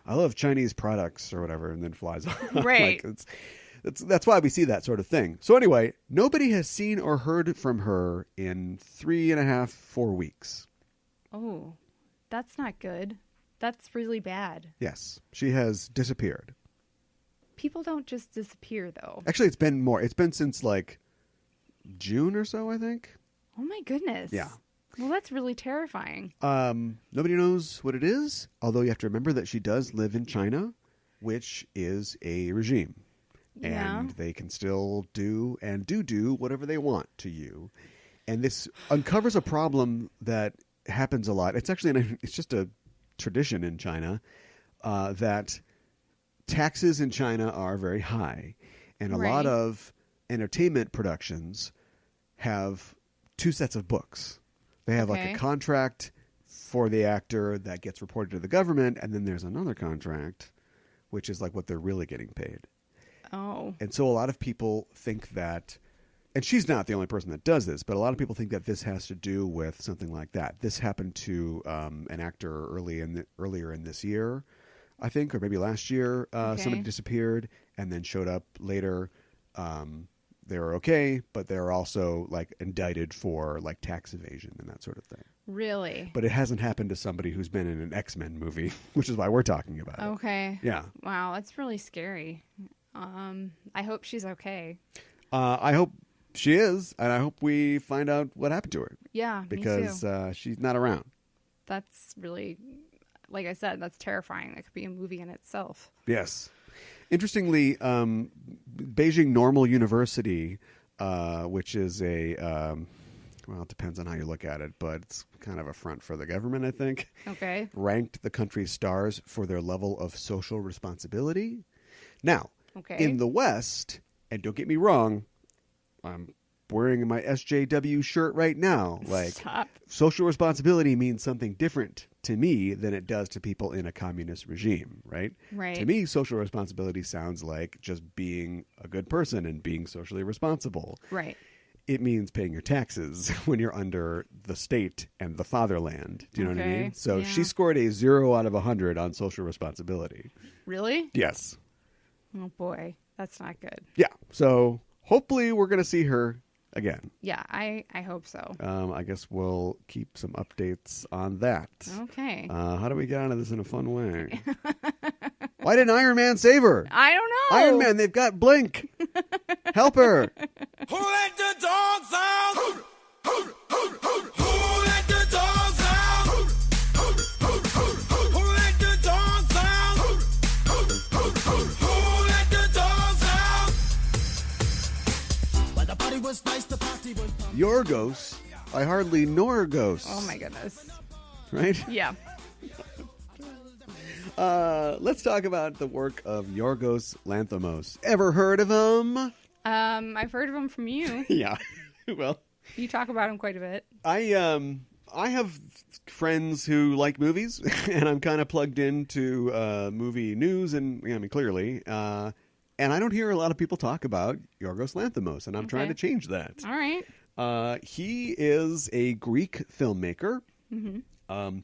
I love Chinese products," or whatever, and then flies off. Right. That's why we see that sort of thing. So anyway, nobody has seen or heard from her in 3.5, 4 weeks. Oh, that's not good. That's really bad. Yes, she has disappeared. People don't just disappear, though. Actually, it's been more. It's been since like June or so, I think. Oh my goodness. Yeah. Well, that's really terrifying. Nobody knows what it is, although you have to remember that she does live in China, which is a regime. Yeah. And they can still do whatever they want to you. And this uncovers a problem that happens a lot. It's actually it's just a tradition in China that taxes in China are very high. And a lot of entertainment productions have 2 sets of books. They have like a contract for the actor that gets reported to the government, and then there's another contract, which is like what they're really getting paid. Oh. And so a lot of people think that, and she's not the only person that does this, but a lot of people think that this has to do with something like that. This happened to an actor earlier in this year, I think, or maybe last year. Somebody disappeared and then showed up later. They were okay, but they're also like indicted for like tax evasion and that sort of thing. Really? But it hasn't happened to somebody who's been in an X-Men movie, which is why we're talking about it. Okay. Yeah. Wow, that's really scary. I hope she's okay. I hope she is, and I hope we find out what happened to her. Yeah, because me too. She's not around. That's really, like I said, that's terrifying. That could be a movie in itself. Yes. Interestingly, Beijing Normal University, which is well, it depends on how you look at it, but it's kind of a front for the government, I think. Okay. Ranked the country's stars for their level of social responsibility. Now, Okay. in the West, and don't get me wrong, I'm wearing my SJW shirt right now. Like, Stop. social responsibility means something different to me than it does to people in a communist regime, right? Right. To me, social responsibility sounds like just being a good person and being socially responsible. Right. It means paying your taxes when you're under the state and the fatherland. Do you know what I Okay, mean? So yeah. she scored a 0 out of 100 on social responsibility. Really? Yes. Oh boy, that's not good. Yeah. So hopefully we're going to see her again. Yeah, I hope so. I guess we'll keep some updates on that. Okay. How do we get out of this in a fun way? Why didn't Iron Man save her? I don't know. Iron Man, they've got Blink. Help her. Who let the dogs out? Who let the dogs out? Who let the dogs out? Who let the dogs out? But the party was nice, the party was pumped. Yorgos. I hardly Norgos. Oh my goodness. Right? Yeah. Let's talk about the work of Yorgos Lanthimos. Ever heard of him? I've heard of him from you. Yeah. Well, You talk about him quite a bit. I have friends who like movies, and I'm kind of plugged into movie news, and I mean clearly, and I don't hear a lot of people talk about Yorgos Lanthimos, and I'm trying to change that. All right. He is a Greek filmmaker. Mm-hmm.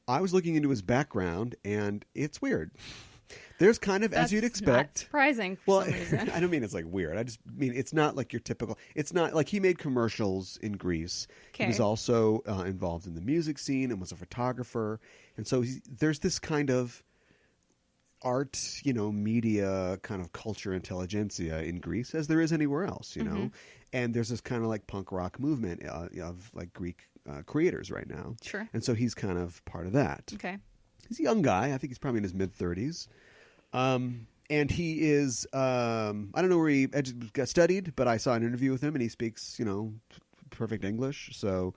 I was looking into his background, and it's weird. There's kind of, as you'd That's expect. not surprising for some reason. I don't mean it's like weird. I just mean it's not like your typical. It's not like he made commercials in Greece. He was Okay. also involved in the music scene and was a photographer. And so there's this kind of art, media kind of culture intelligentsia in Greece as there is anywhere else, know. And there's this kind of like punk rock movement of like Greek creators right now. Sure. And so he's kind of part of that. Okay. He's a young guy. I think he's probably in his mid-30s. And he is, I don't know where he got studied, but I saw an interview with him, and he speaks, perfect English. So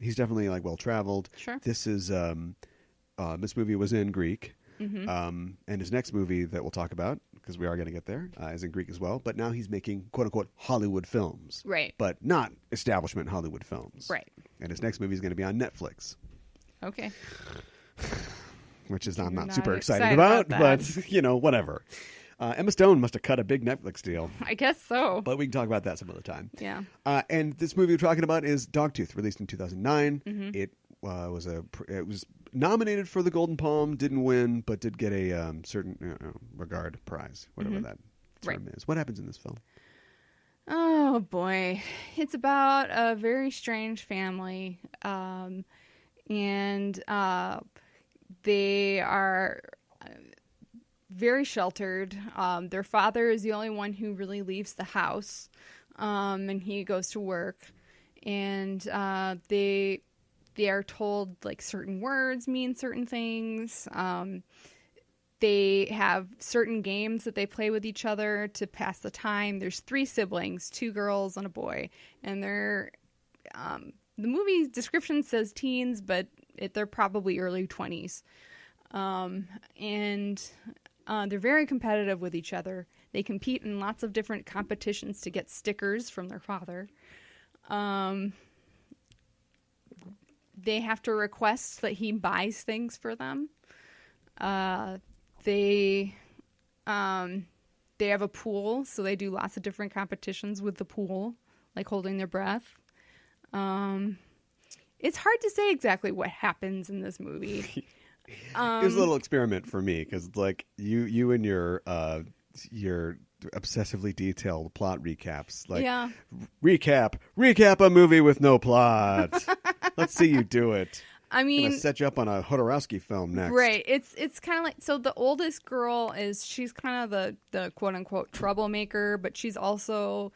he's definitely like well-traveled. Sure. This is, this movie was in Greek. Mm-hmm. And his next movie that we'll talk about, because we are going to get there, is in Greek as well. But now he's making, quote-unquote, Hollywood films. Right. But not establishment Hollywood films. Right. And his next movie is going to be on Netflix. Okay. Which is I'm You're not super not excited excited about, about but whatever. Emma Stone must have cut a big Netflix deal, I guess so. but we can talk about that some other time. Yeah. And this movie we're talking about is Dogtooth, released in 2009. Mm-hmm. It was nominated for the Golden Palm, didn't win, but did get a certain regard prize, whatever that term is. What happens in this film? Oh boy, it's about a very strange family, and they are very sheltered. Their father is the only one who really leaves the house, and he goes to work. And they are told like certain words mean certain things. They have certain games that they play with each other to pass the time. There's 3 siblings, 2 girls and a boy, and they're the movie description says teens, but they're probably early 20s. And they're very competitive with each other. They compete in lots of different competitions to get stickers from their father. They have to request that he buys things for them. They have a pool, so they do lots of different competitions with the pool, like holding their breath. It's hard to say exactly what happens in this movie. It was a little experiment for me because it's like you and your obsessively detailed plot recaps. Like, recap a movie with no plot. Let's see you do it. I I'm mean, gonna set you up on a Hodorowski film next. right. It's kind of like, so the oldest girl she's kind of the quote unquote troublemaker, but she's also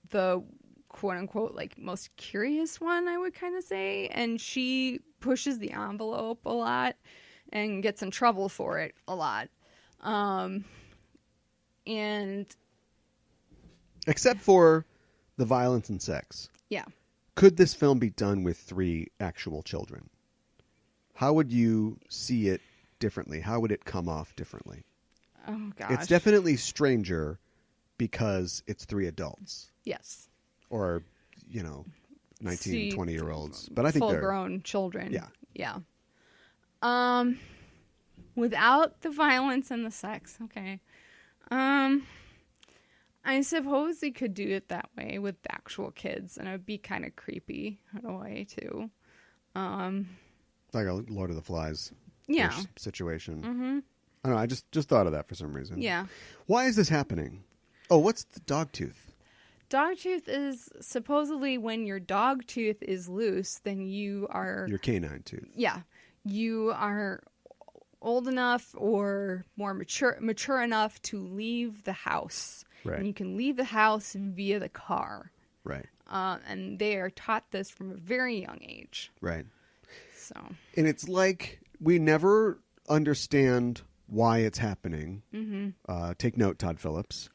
the quote unquote like most curious one, I would kind of say, and she pushes the envelope a lot and gets in trouble for it a lot. And Except for the violence and sex. yeah. Could this film be done with 3 actual children? How would you see it differently? How would it come off differently? Oh gosh. It's definitely stranger because it's 3 adults. Yes. Or, 19, 20-year-olds. But I think full they're grown children. Yeah. Yeah. Without the violence and the sex, okay. I suppose they could do it that way with actual kids, and it would be kind of creepy in a way too. like a Lord of the Flies Yeah. situation. Mm-hmm. I don't know. I just thought of that for some reason. Yeah. Why is this happening? Oh, what's the Dogtooth? Dogtooth is supposedly when your dog tooth is loose, then you are... Your canine tooth. Yeah. You are old enough or more mature enough to leave the house. Right. And you can leave the house via the car. Right. And they are taught this from a very young age. Right. So. And it's like we never understand why it's happening. Mm-hmm. Take note, Todd Phillips.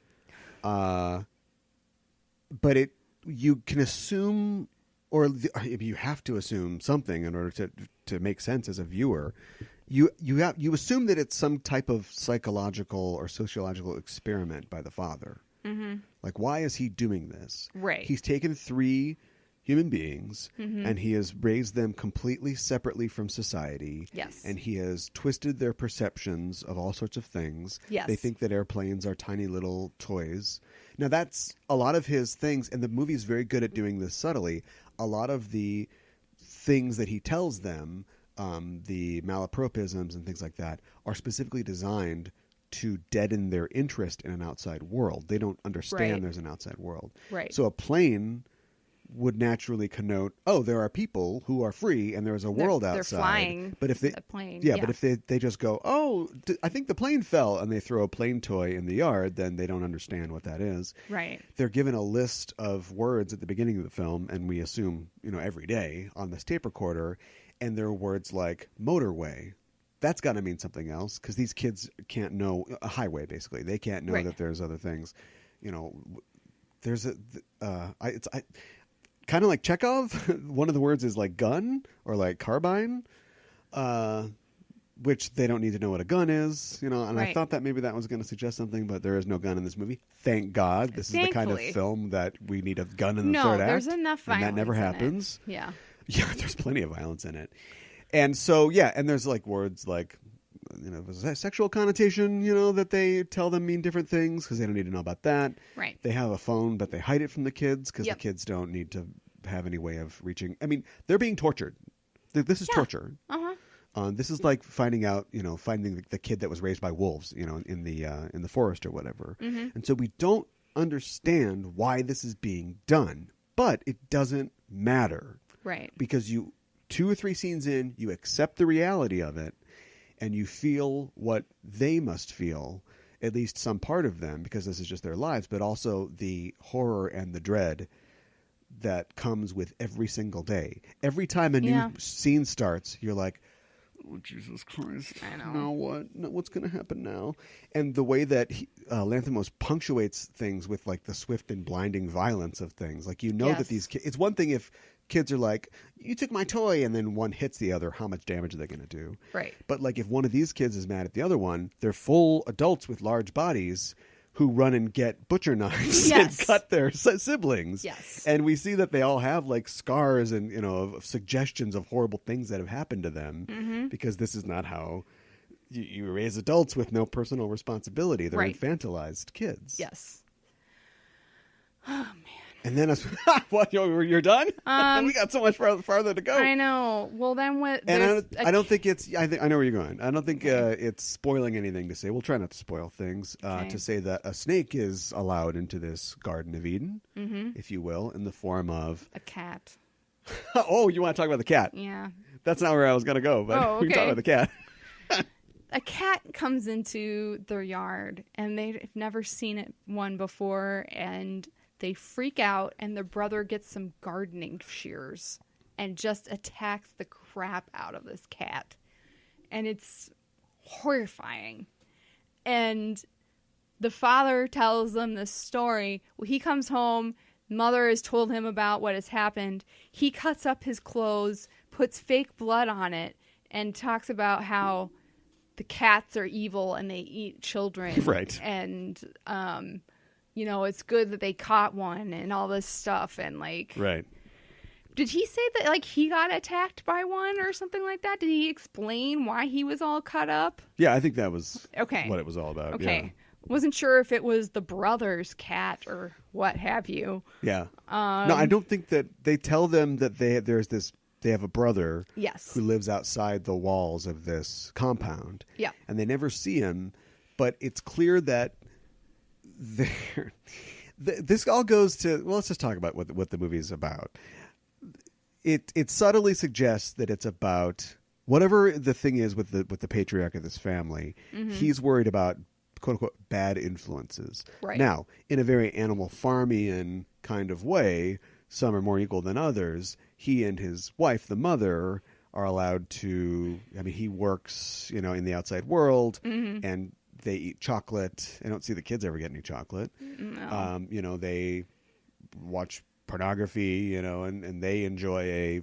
But you can assume, or you have to assume something in order to make sense as a viewer. You assume that it's some type of psychological or sociological experiment by the father. Mm-hmm. Like, why is he doing this? Right. He's taken 3 human beings Mm-hmm. and he has raised them completely separately from society. Yes. And he has twisted their perceptions of all sorts of things. Yes. They think that airplanes are tiny little toys. Now, that's a lot of his things, and the movie is very good at doing this subtly. A lot of the things that he tells them, the malapropisms and things like that, are specifically designed to deaden their interest in an outside world. They don't understand Right. there's an outside world. Right. So a plane would naturally connote, oh, there are people who are free and there's a world outside. They're flying but if they, the plane. yeah, but if they just go, oh, I think the plane fell, and they throw a plane toy in the yard, then they don't understand what that is. Right. They're given a list of words at the beginning of the film, and we assume, every day on this tape recorder, and there are words like motorway. That's got to mean something else, because these kids can't know a highway. Basically, they can't know Right. that there's other things. There's it's kind of like Chekhov. One of the words is like gun or like carbine, which they don't need to know what a gun is. And Right. I thought that maybe that was going to suggest something, but there is no gun in this movie. Thank God. This is the kind of Thankfully. film that we need a gun in the No, third act. there's enough and violence that never in it. happens. Yeah. Yeah, there's plenty of violence in it. And so, yeah, and there's like words like, sexual connotation, that they tell them mean different things because they don't need to know about that. Right. They have a phone, but they hide it from the kids because Yep. the kids don't need to have any way of reaching. I mean, they're being tortured. This is Yeah. torture. Uh-huh. This is like finding the kid that was raised by wolves, in the forest or whatever. Mm-hmm. And so we don't understand why this is being done, but it doesn't matter. Right. Because 2 or 3 scenes in, you accept the reality of it, and you feel what they must feel, at least some part of them, because this is just their lives, but also the horror and the dread that comes with every single day. Every time a new Yeah. scene starts, you're like, oh, Jesus Christ. I know. Now what? No, what's going to happen now? And the way that Lanthimos punctuates things with like the swift and blinding violence of things. Like, that Yes. these kids, it's one thing if kids are like, you took my toy, and then one hits the other, how much damage are they going to do? Right. But like if one of these kids is mad at the other one, they're full adults with large bodies who run and get butcher knives Yes. and cut their siblings. Yes. And we see that they all have like scars and, of suggestions of horrible things that have happened to them, Mm-hmm. because this is not how you raise adults with no personal responsibility. They're Right. infantilized kids. Yes. Oh, man. And then what? You're done? We got so much farther to go. I know. Well, then what? And I don't think it's. I know where you're going. I don't think it's spoiling anything to say. We'll try not to spoil things. Okay. To say that a snake is allowed into this Garden of Eden, if you will, in the form of. a cat. Oh, you want to talk about the cat? Yeah. That's not where I was going to go, but we can talk about the cat. A cat comes into their yard, and they've never seen one before, and they freak out, and their brother gets some gardening shears and just attacks the crap out of this cat. And it's horrifying. And the father tells them this story. Well, he comes home, mother has told him about what has happened. He cuts up his clothes, puts fake blood on it, and talks about how the cats are evil and they eat children. Right. And, it's good that they caught one and all this stuff. And, like... Right. Did he say that, like, he got attacked by one or something like that? Did he explain why he was all cut up? Yeah, I think that was what it was all about. Okay. Yeah. Wasn't sure if it was the brother's cat or what have you. Yeah. No, I don't think that they tell them that they have a brother who lives outside the walls of this compound. Yeah. And they never see him, but it's clear that this all goes to, well, let's just talk about what the movie is about. It subtly suggests that it's about whatever the thing is with the patriarch of this family. Mm-hmm. He's worried about quote unquote bad influences. Right. Now, in a very Animal Farmian kind of way, some are more equal than others. He and his wife, the mother, are allowed to. I mean, he works, in the outside world, and they eat chocolate. I don't see the kids ever get any chocolate. No. They watch pornography, and they enjoy a.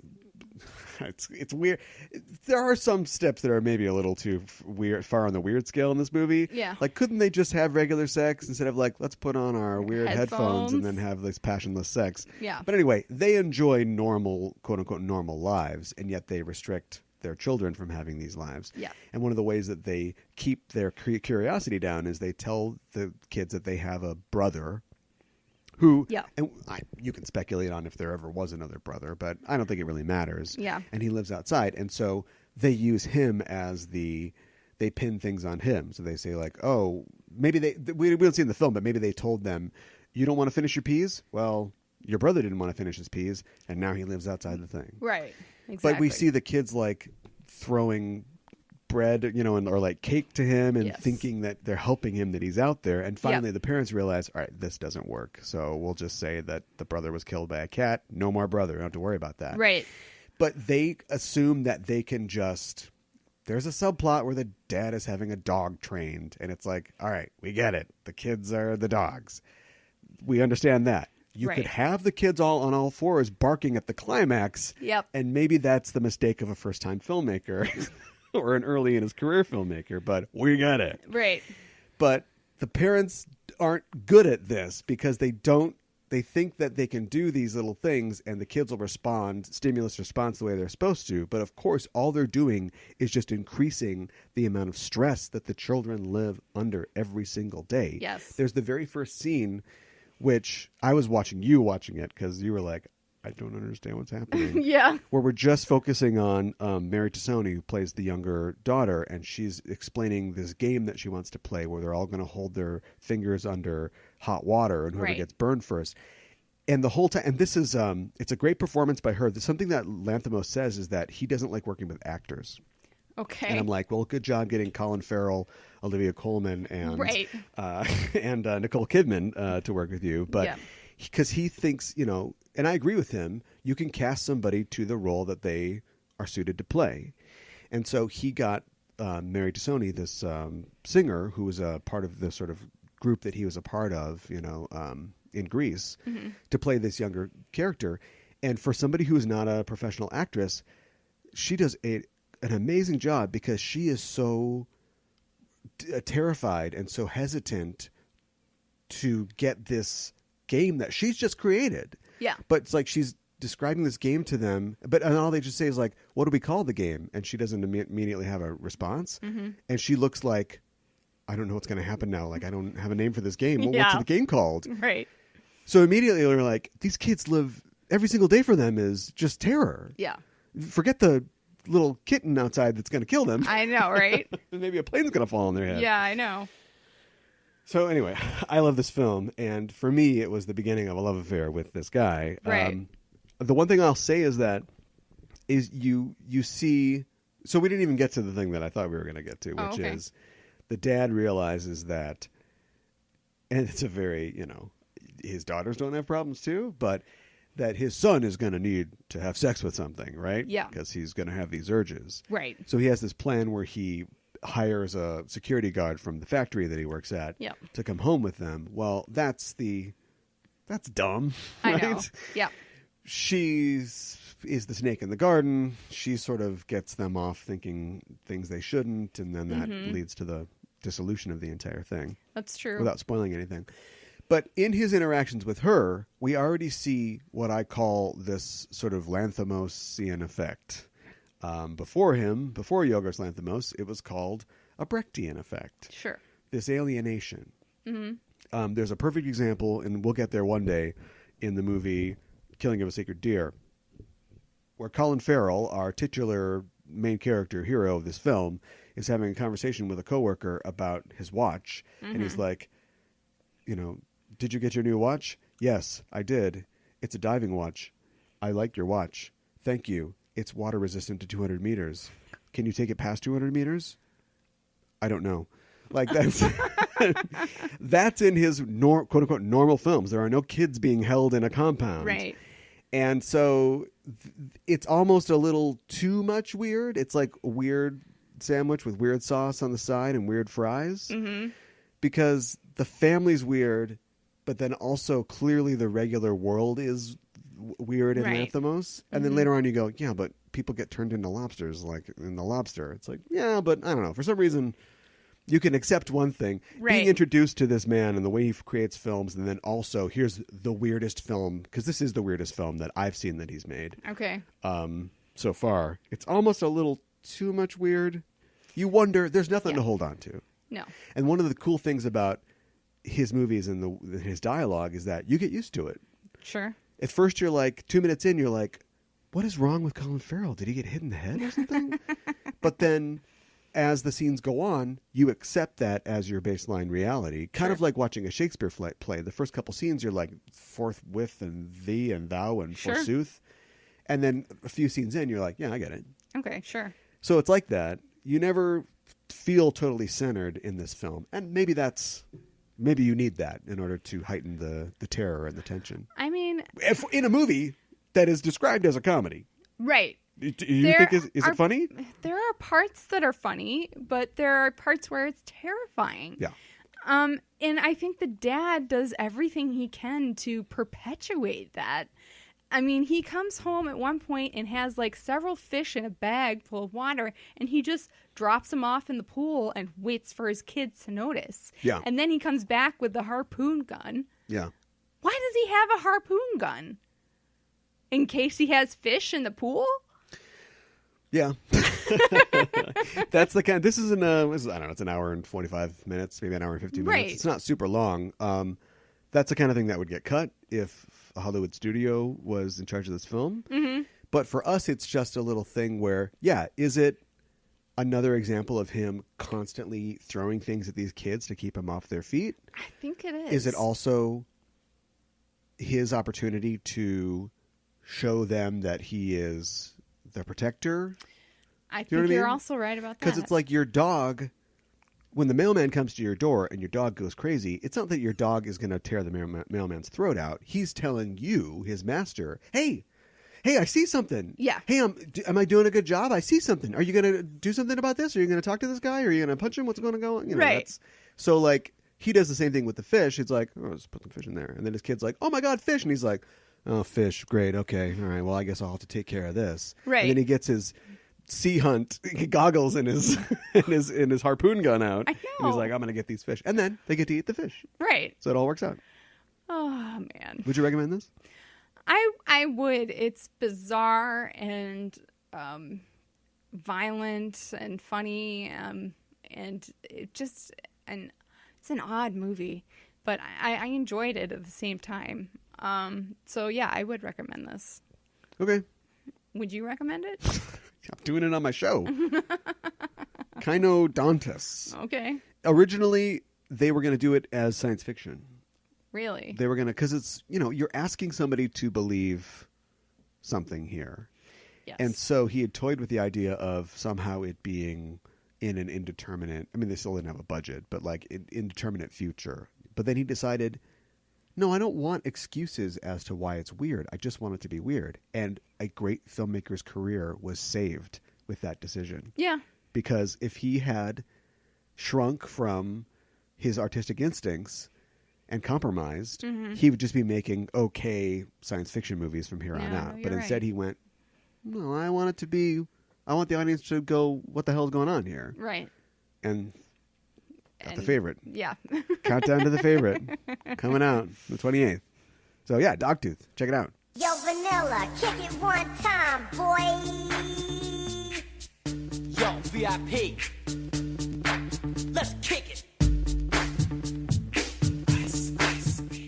It's weird. There are some steps that are maybe a little too far on the weird scale in this movie. Yeah. Like, couldn't they just have regular sex instead of like, let's put on our weird headphones and then have this passionless sex? Yeah. But anyway, they enjoy normal, quote unquote, normal lives, and yet they restrict their children from having these lives. Yeah. And one of the ways that they keep their curiosity down is they tell the kids that they have a brother who, and you can speculate on if there ever was another brother, but I don't think it really matters. Yeah. And he lives outside. And so they use him as they pin things on him. So they say like, oh, maybe we don't see in the film, but maybe they told them, you don't want to finish your peas? Well, your brother didn't want to finish his peas, and now he lives outside the thing. Right. Exactly. But we see the kids like throwing bread, or like cake to him and thinking that they're helping him, that he's out there. And finally the parents realize, all right, this doesn't work. So we'll just say that the brother was killed by a cat. No more brother. Don't have to worry about that. Right. But they assume that they can just, there's a subplot where the dad is having a dog trained. And it's like, all right, we get it. The kids are the dogs. We understand that. You could have the kids all on all fours barking at the climax. Yep. And maybe that's the mistake of a first-time filmmaker. Or an early in his career filmmaker, but we got it. Right. But the parents aren't good at this because they think that they can do these little things and the kids will respond, stimulus response the way they're supposed to. But of course, all they're doing is just increasing the amount of stress that the children live under every single day. Yes. There's the very first scene, which I was watching it because you were like, I don't understand what's happening. Yeah. Where we're just focusing on Mary Tassoni, who plays the younger daughter, and she's explaining this game that she wants to play where they're all going to hold their fingers under hot water and whoever gets burned first. And the whole time, and this is, it's a great performance by her. There's something that Lanthimos says is that he doesn't like working with actors. Okay. And I'm like, well, good job getting Colin Farrell, Olivia Colman, and Nicole Kidman to work with you. But because he thinks, and I agree with him, you can cast somebody to the role that they are suited to play. And so he got Mary Tassoni, this singer who was a part of the sort of group that he was a part of, in Greece, to play this younger character. And for somebody who is not a professional actress, she does an amazing job because she is so terrified and so hesitant to get this game that she's just created. Yeah. But it's like she's describing this game to them, and all they just say is like, what do we call the game? And she doesn't immediately have a response. Mm-hmm. And she looks like, I don't know what's going to happen now. Like, I don't have a name for this game. Well, what's the game called? Right. So immediately they're like, these kids live, every single day for them is just terror. Yeah. Forget the little kitten outside that's going to kill them. I know, right? Maybe a plane's going to fall on their head. Yeah, I know. So anyway, I love this film, and for me, it was the beginning of a love affair with this guy. Right. The one thing I'll say is that is you see. So we didn't even get to the thing that I thought we were going to get to, which okay. is the dad realizes that, and it's a very, his daughters don't have problems too, but that his son is going to need to have sex with something, right? Yeah. Because he's going to have these urges. Right. So he has this plan where he hires a security guard from the factory that he works at Yep. to come home with them. Well, that's dumb. Right? I know. Yeah. Is the snake in the garden. She sort of gets them off thinking things they shouldn't, and then that leads to the dissolution of the entire thing. That's true. Without spoiling anything. But in his interactions with her, we already see what I call this sort of Lanthimosian effect. Before Yorgos Lanthimos, it was called a Brechtian effect. Sure. This alienation. There's a perfect example, and we'll get there one day, in the movie Killing of a Sacred Deer, where Colin Farrell, our titular main character hero of this film, is having a conversation with a coworker about his watch, and he's like, did you get your new watch? Yes, I did. It's a diving watch. I like your watch. Thank you. It's water resistant to 200 meters. Can you take it past 200 meters? I don't know. Like that's that's in his quote unquote normal films. There are no kids being held in a compound. Right. And so it's almost a little too much weird. It's like a weird sandwich with weird sauce on the side and weird fries. Because the family's weird, but then also clearly the regular world is weird in Right. Lanthimos. And then later on you go, yeah, but people get turned into lobsters like in The Lobster. It's like, yeah, but I don't know. For some reason, you can accept one thing. Right. Being introduced to this man and the way he creates films, and then also here's the weirdest film, because this is the weirdest film that I've seen that he's made Okay. so far. It's almost a little too much weird. You wonder, there's nothing to hold on to. No. And one of the cool things about his movies and his dialogue is that you get used to it. Sure. At first, you're like, 2 minutes in, you're like, what is wrong with Colin Farrell? Did he get hit in the head or something? But then, as the scenes go on, you accept that as your baseline reality. Kind of like watching a Shakespeare play. The first couple scenes, you're like, forthwith and thee and thou and Sure. forsooth. And then a few scenes in, you're like, yeah, I get it. Okay. Sure. So it's like that. You never feel totally centered in this film. And maybe you need that in order to heighten the terror and the tension. I mean, If, in a movie that is described as a comedy. right. Do you think is it funny? There are parts that are funny, but there are parts where it's terrifying. Yeah. And I think the dad does everything he can to perpetuate that. I mean, he comes home at one point and has like several fish in a bag full of water, and he just drops them off in the pool and waits for his kids to notice. Yeah. And then he comes back with the harpoon gun. Yeah. Why does he have a harpoon gun? In case he has fish in the pool? Yeah. That's the kind. This is I don't know. It's an hour and 45 minutes, maybe an hour and 15 minutes. Right. It's not super long. That's the kind of thing that would get cut if a Hollywood studio was in charge of this film. Mm-hmm. But for us, it's just a little thing where, yeah, is it another example of him constantly throwing things at these kids to keep them off their feet? I think it is. Is it also his opportunity to show them that he is the protector? I You know what think I you're mean? also right about that. Because it's like your dog, when the mailman comes to your door and your dog goes crazy, it's not that your dog is going to tear the mailman's throat out. He's telling you, his master, hey, I see something. Yeah. Hey, am I doing a good job? I see something. Are you going to do something about this? Are you going to talk to this guy? Are you going to punch him? What's going to go on? Right. So, like, he does the same thing with the fish. It's like, oh, just put the fish in there. And then his kid's like, oh, my God, fish. And he's like, oh, fish. Great. Okay. All right. Well, I guess I'll have to take care of this. Right. And then he gets his sea hunt goggles and his his harpoon gun out. I And he's know. like, I'm going to get these fish. And then they get to eat the fish. Right. So it all works out. Oh, man. Would you recommend this? I would. It's bizarre and violent and funny, and it's an odd movie, but I enjoyed it at the same time. So yeah, I would recommend this. Okay. Would you recommend it? I'm doing it on my show. Kynodontus. Okay. Originally, they were going to do it as science fiction. Really? They were going to, because it's, you're asking somebody to believe something here. Yes. And so he had toyed with the idea of somehow it being in an indeterminate, I mean, they still didn't have a budget, but like an indeterminate future. But then he decided, no, I don't want excuses as to why it's weird. I just want it to be weird. And a great filmmaker's career was saved with that decision. Yeah. Because if he had shrunk from his artistic instincts and compromised, he would just be making okay science fiction movies from here on out. But instead he went, no, I want the audience to go, what the hell's going on here? Right. And got the favorite. Yeah. Countdown to the favorite. Coming out the 28th. So yeah, Dogtooth. Check it out. Yo, Vanilla, kick it one time, boy. Yo, VIP. Let's kick it.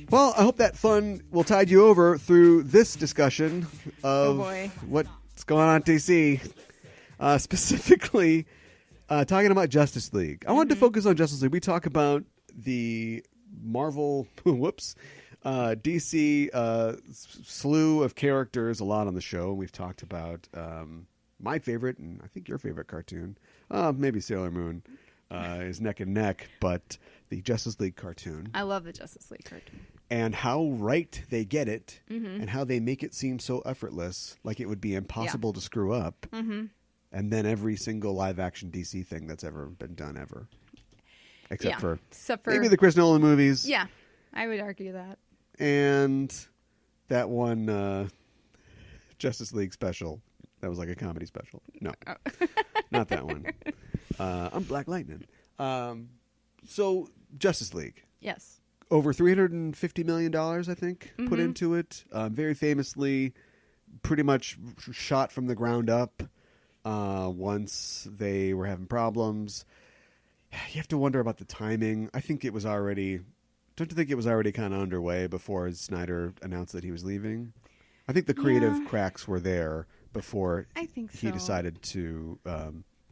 Well, I hope that fun will tide you over through this discussion of what's going on at DC. Specifically, talking about Justice League. I wanted to focus on Justice League. We talk about the Marvel, DC slew of characters a lot on the show. We've talked about my favorite, and I think your favorite cartoon, maybe Sailor Moon, is neck and neck, but the Justice League cartoon. I love the Justice League cartoon. And how right they get it, and how they make it seem so effortless, like it would be impossible to screw up. And then every single live-action DC thing that's ever been done ever. Except for maybe the Chris Nolan movies. Yeah, I would argue that. And that one Justice League special. That was like a comedy special. No, not that one. I'm Black Lightning. So, Justice League. Yes. Over $350 million, I think, put into it. Very famously, pretty much shot from the ground up once they were having problems. You have to wonder about the timing. I think it was already... Don't you think it was already kind of underway before Snyder announced that he was leaving? I think the creative cracks were there before he decided to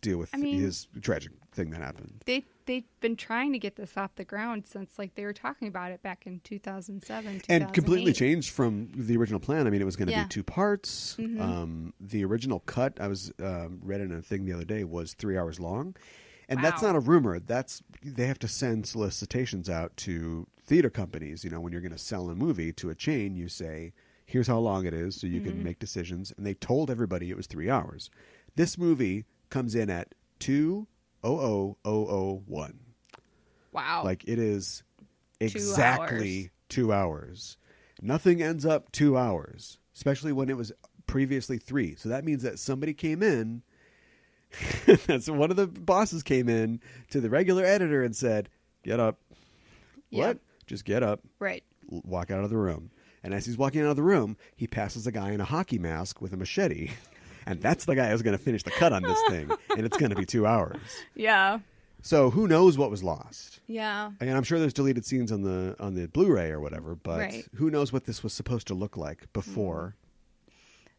deal with his tragic thing that happened. They've been trying to get this off the ground since they were talking about it back in 2007, 2008. And completely changed from the original plan. I mean, it was going to be 2 parts. The original cut, I was read in a thing the other day, was 3 hours long. And that's not a rumor. They have to send solicitations out to theater companies. You know, when you're going to sell a movie to a chain, you say, here's how long it is so you can make decisions. And they told everybody it was 3 hours. This movie comes in at 2:00:001. Wow. Like, it is exactly 2 hours. Nothing ends up 2 hours, especially when it was previously 3. So that means that somebody came in, that's one of the bosses came in to the regular editor and said, get up. Yeah. What? Just get up. Right. Walk out of the room. And as he's walking out of the room, he passes a guy in a hockey mask with a machete. And that's the guy who's going to finish the cut on this thing. And it's going to be 2 hours. Yeah. So who knows what was lost? Yeah. And I'm sure there's deleted scenes on the Blu-ray or whatever, but who knows what this was supposed to look like before.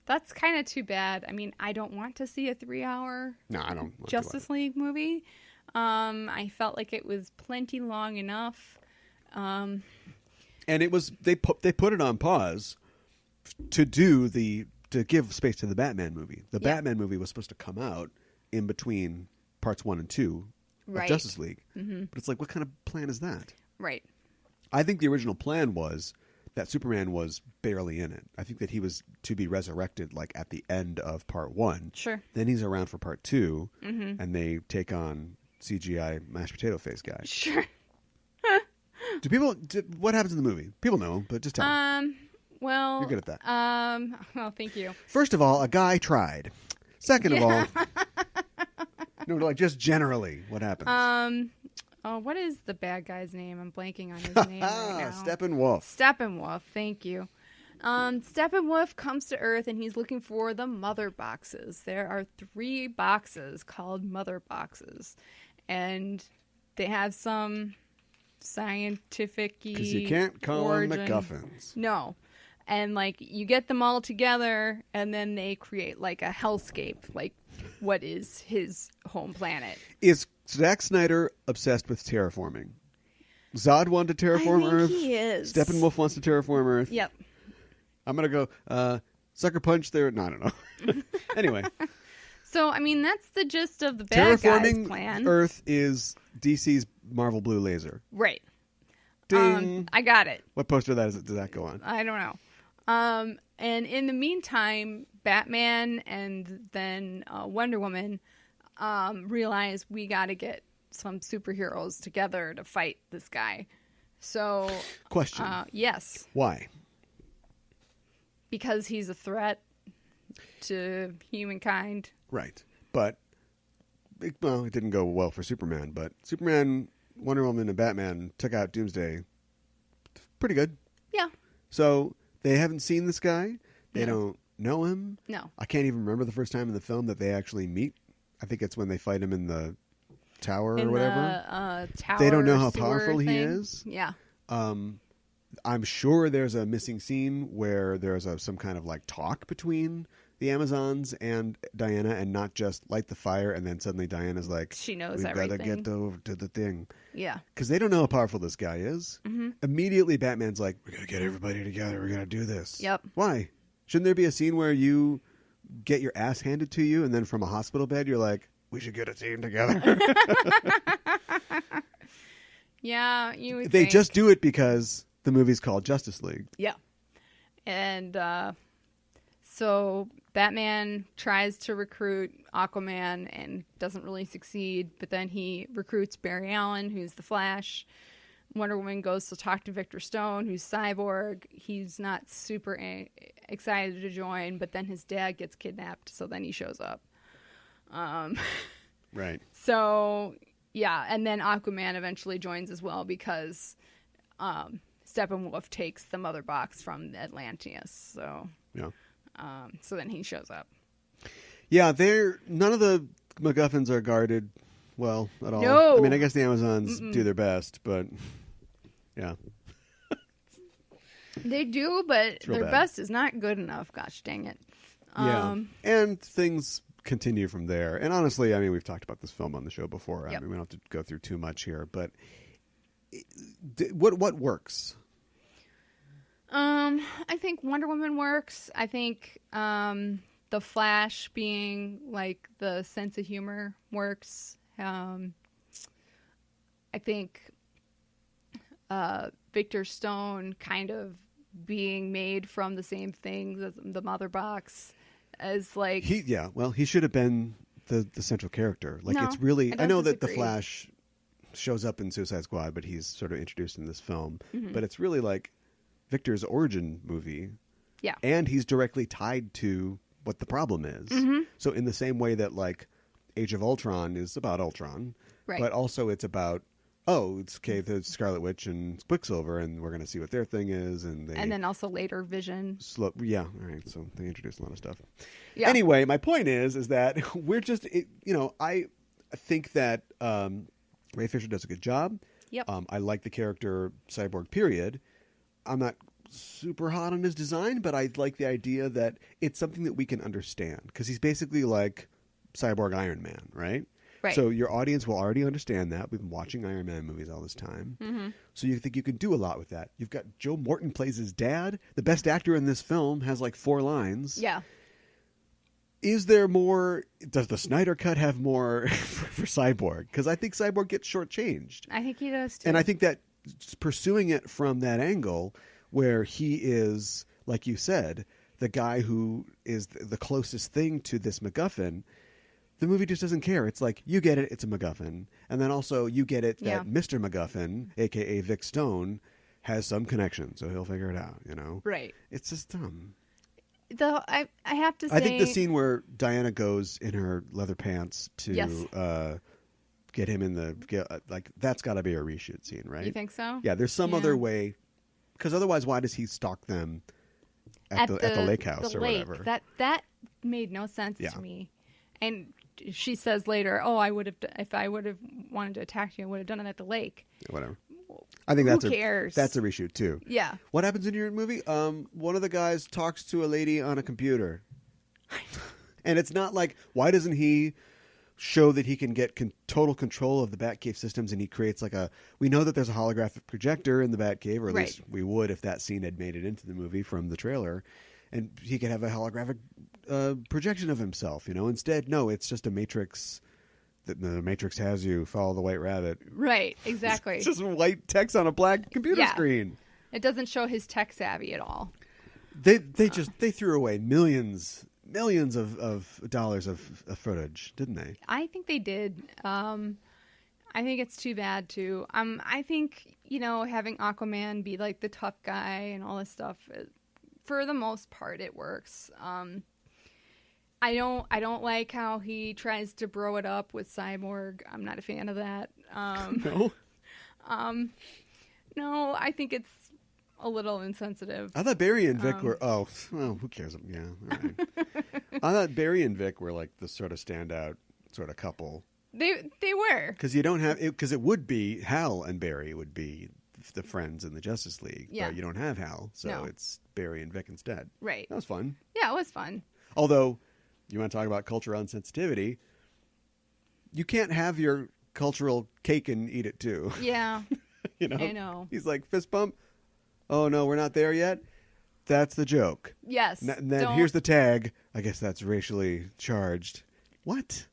That's kind of too bad. I mean, I don't want to see a 3-hour I don't want Justice League movie. I felt like it was plenty long enough. And it was they put it on pause to give space to the Batman movie. The Batman movie was supposed to come out in between parts 1 and 2 of Justice League. But it's like, what kind of plan is that? Right. I think the original plan was that Superman was barely in it. I think that he was to be resurrected like at the end of part 1. Sure. Then he's around for part 2, and they take on CGI mashed potato face guy. Sure. What happens in the movie? People know, but just tell me. Well, You're good at that. Well, thank you. First of all, a guy tried. Second of all, no, like just generally, what happens? What is the bad guy's name? I'm blanking on his name right now. Steppenwolf. Steppenwolf, thank you. Steppenwolf comes to Earth and he's looking for the mother boxes. There are 3 boxes called mother boxes. And they have some scientific-y Because you can't call them origin. MacGuffins. No. And, like, you get them all together, and then they create, like, a hellscape, like what is his home planet. Is Zack Snyder obsessed with terraforming? Zod wanted to terraform Earth. He is. Steppenwolf wants to terraform Earth. Yep. I'm going to go, Sucker punch their... No, I don't know. Anyway. So, I mean, that's the gist of the bad guys plan. Earth is DC's Marvel Blue Laser. Right. Ding. I got it. What poster does that go on? I don't know. And in the meantime, Batman and then Wonder Woman realize we got to get some superheroes together to fight this guy. So, question. Yes. Why? Because he's a threat to humankind. Right. But, it didn't go well for Superman. But Superman, Wonder Woman, and Batman took out Doomsday pretty good. Yeah. So, they haven't seen this guy. They No. don't know him. No. I can't even remember the first time in the film that they actually meet. I think it's when they fight him in the tower or whatever. The tower. They don't know how sewer powerful he thing. is. Yeah. I'm sure there's a missing scene where there's some kind of like talk between the Amazons and Diana, and not just light the fire and then suddenly Diana's like, She knows we've everything. got to get over to the thing. Yeah. Because they don't know how powerful this guy is. Mm-hmm. Immediately Batman's like, we're going to get everybody together. We're going to do this. Yep. Why? Shouldn't there be a scene where you get your ass handed to you and then from a hospital bed you're like, we should get a team together? Yeah, you would They think. just do it because the movie's called Justice League. Yeah. And so Batman tries to recruit Aquaman and doesn't really succeed, but then he recruits Barry Allen, who's the Flash. Wonder Woman goes to talk to Victor Stone, who's Cyborg. He's not super excited to join, but then his dad gets kidnapped, so then he shows up. Right. So, yeah, and then Aquaman eventually joins as well because Steppenwolf takes the mother box from Atlantis. So, Yeah. so then he shows up. Yeah, none of the MacGuffins are guarded well at all. No. I mean, I guess the Amazons do their best, but yeah. They do, but real their bad. best is not good enough. Gosh dang it. Yeah. And things continue from there. And honestly, I mean, we've talked about this film on the show before. Yep. I mean, we don't have to go through too much here, but what works? I think Wonder Woman works. I think the Flash being like the sense of humor works. I think Victor Stone kind of being made from the same things as the mother box as like he should have been the central character. Like No, it's really I I know don't that the disagree. Flash shows up in Suicide Squad, but he's sort of introduced in this film. Mm-hmm. But it's really like Victor's origin movie. Yeah. And he's directly tied to what the problem is. Mm-hmm. So in the same way that like Age of Ultron is about Ultron, Right. but also it's about it's okay, the Scarlet Witch and Quicksilver, and we're going to see what their thing is, and then also later Vision. all right. So they introduced a lot of stuff. Yeah. Anyway, my point is that we're just, I think that Ray Fisher does a good job. Yep. I like the character Cyborg. Period. I'm not super hot on his design, but I like the idea that it's something that we can understand because he's basically like Cyborg Iron Man, right? Right. So your audience will already understand that. We've been watching Iron Man movies all this time. Mm-hmm. So you think you can do a lot with that. You've got Joe Morton plays his dad. The best actor in this film has like 4 lines. Yeah. Is there more? Does the Snyder Cut have more for Cyborg? Because I think Cyborg gets shortchanged. I think he does too. And I think that pursuing it from that angle where he is, like you said, the guy who is the closest thing to this MacGuffin, the movie just doesn't care. It's like, you get it, it's a MacGuffin. And then also you get it that Yeah. Mr. MacGuffin, a.k.a. Vic Stone, has some connection, so he'll figure it out, Right. It's just dumb. Though I have to say, I think the scene where Diana goes in her leather pants to Yes. get him in that's got to be a reshoot scene, right? You think so? Yeah, there's some Yeah. other way, because otherwise, why does he stalk them at the lake house the or lake. whatever? That made no sense Yeah. to me. And she says later, "Oh, I would have if I would have wanted to attack you, I would have done it at the lake." Whatever. I think Who that's cares? that's a reshoot too. Yeah. What happens in your movie? One of the guys talks to a lady on a computer, and it's not like, why doesn't he show that he can get total control of the Batcave systems, and he creates like we know that there's a holographic projector in the Batcave, or at Right. least we would if that scene had made it into the movie from the trailer, and he could have a holographic projection of himself. Instead, no, it's just a matrix. The matrix has you. Follow the white rabbit. Right, exactly. It's just white text on a black computer screen. It doesn't show his tech savvy at all. They threw away millions of dollars of footage, didn't they? I think they did. I think it's too bad too. I think having Aquaman be like the tough guy and all this stuff, for the most part, it works. I don't like how he tries to bro it up with Cyborg. I'm not a fan of that. No. No, I think it's a little insensitive. I thought Barry and Vic were. Oh, well, who cares? Yeah, all right. I thought Barry and Vic were like the sort of standout sort of couple. They were, because you don't have because it would be Hal and Barry would be the friends in the Justice League. Yeah. But you don't have Hal, so No. it's Barry and Vic instead. Right. That was fun. Yeah, it was fun. Although, you want to talk about cultural insensitivity, you can't have your cultural cake and eat it too. Yeah. I know. He's like, fist bump. Oh, no, we're not there yet. That's the joke. Yes. And then here's the tag. I guess that's racially charged. What?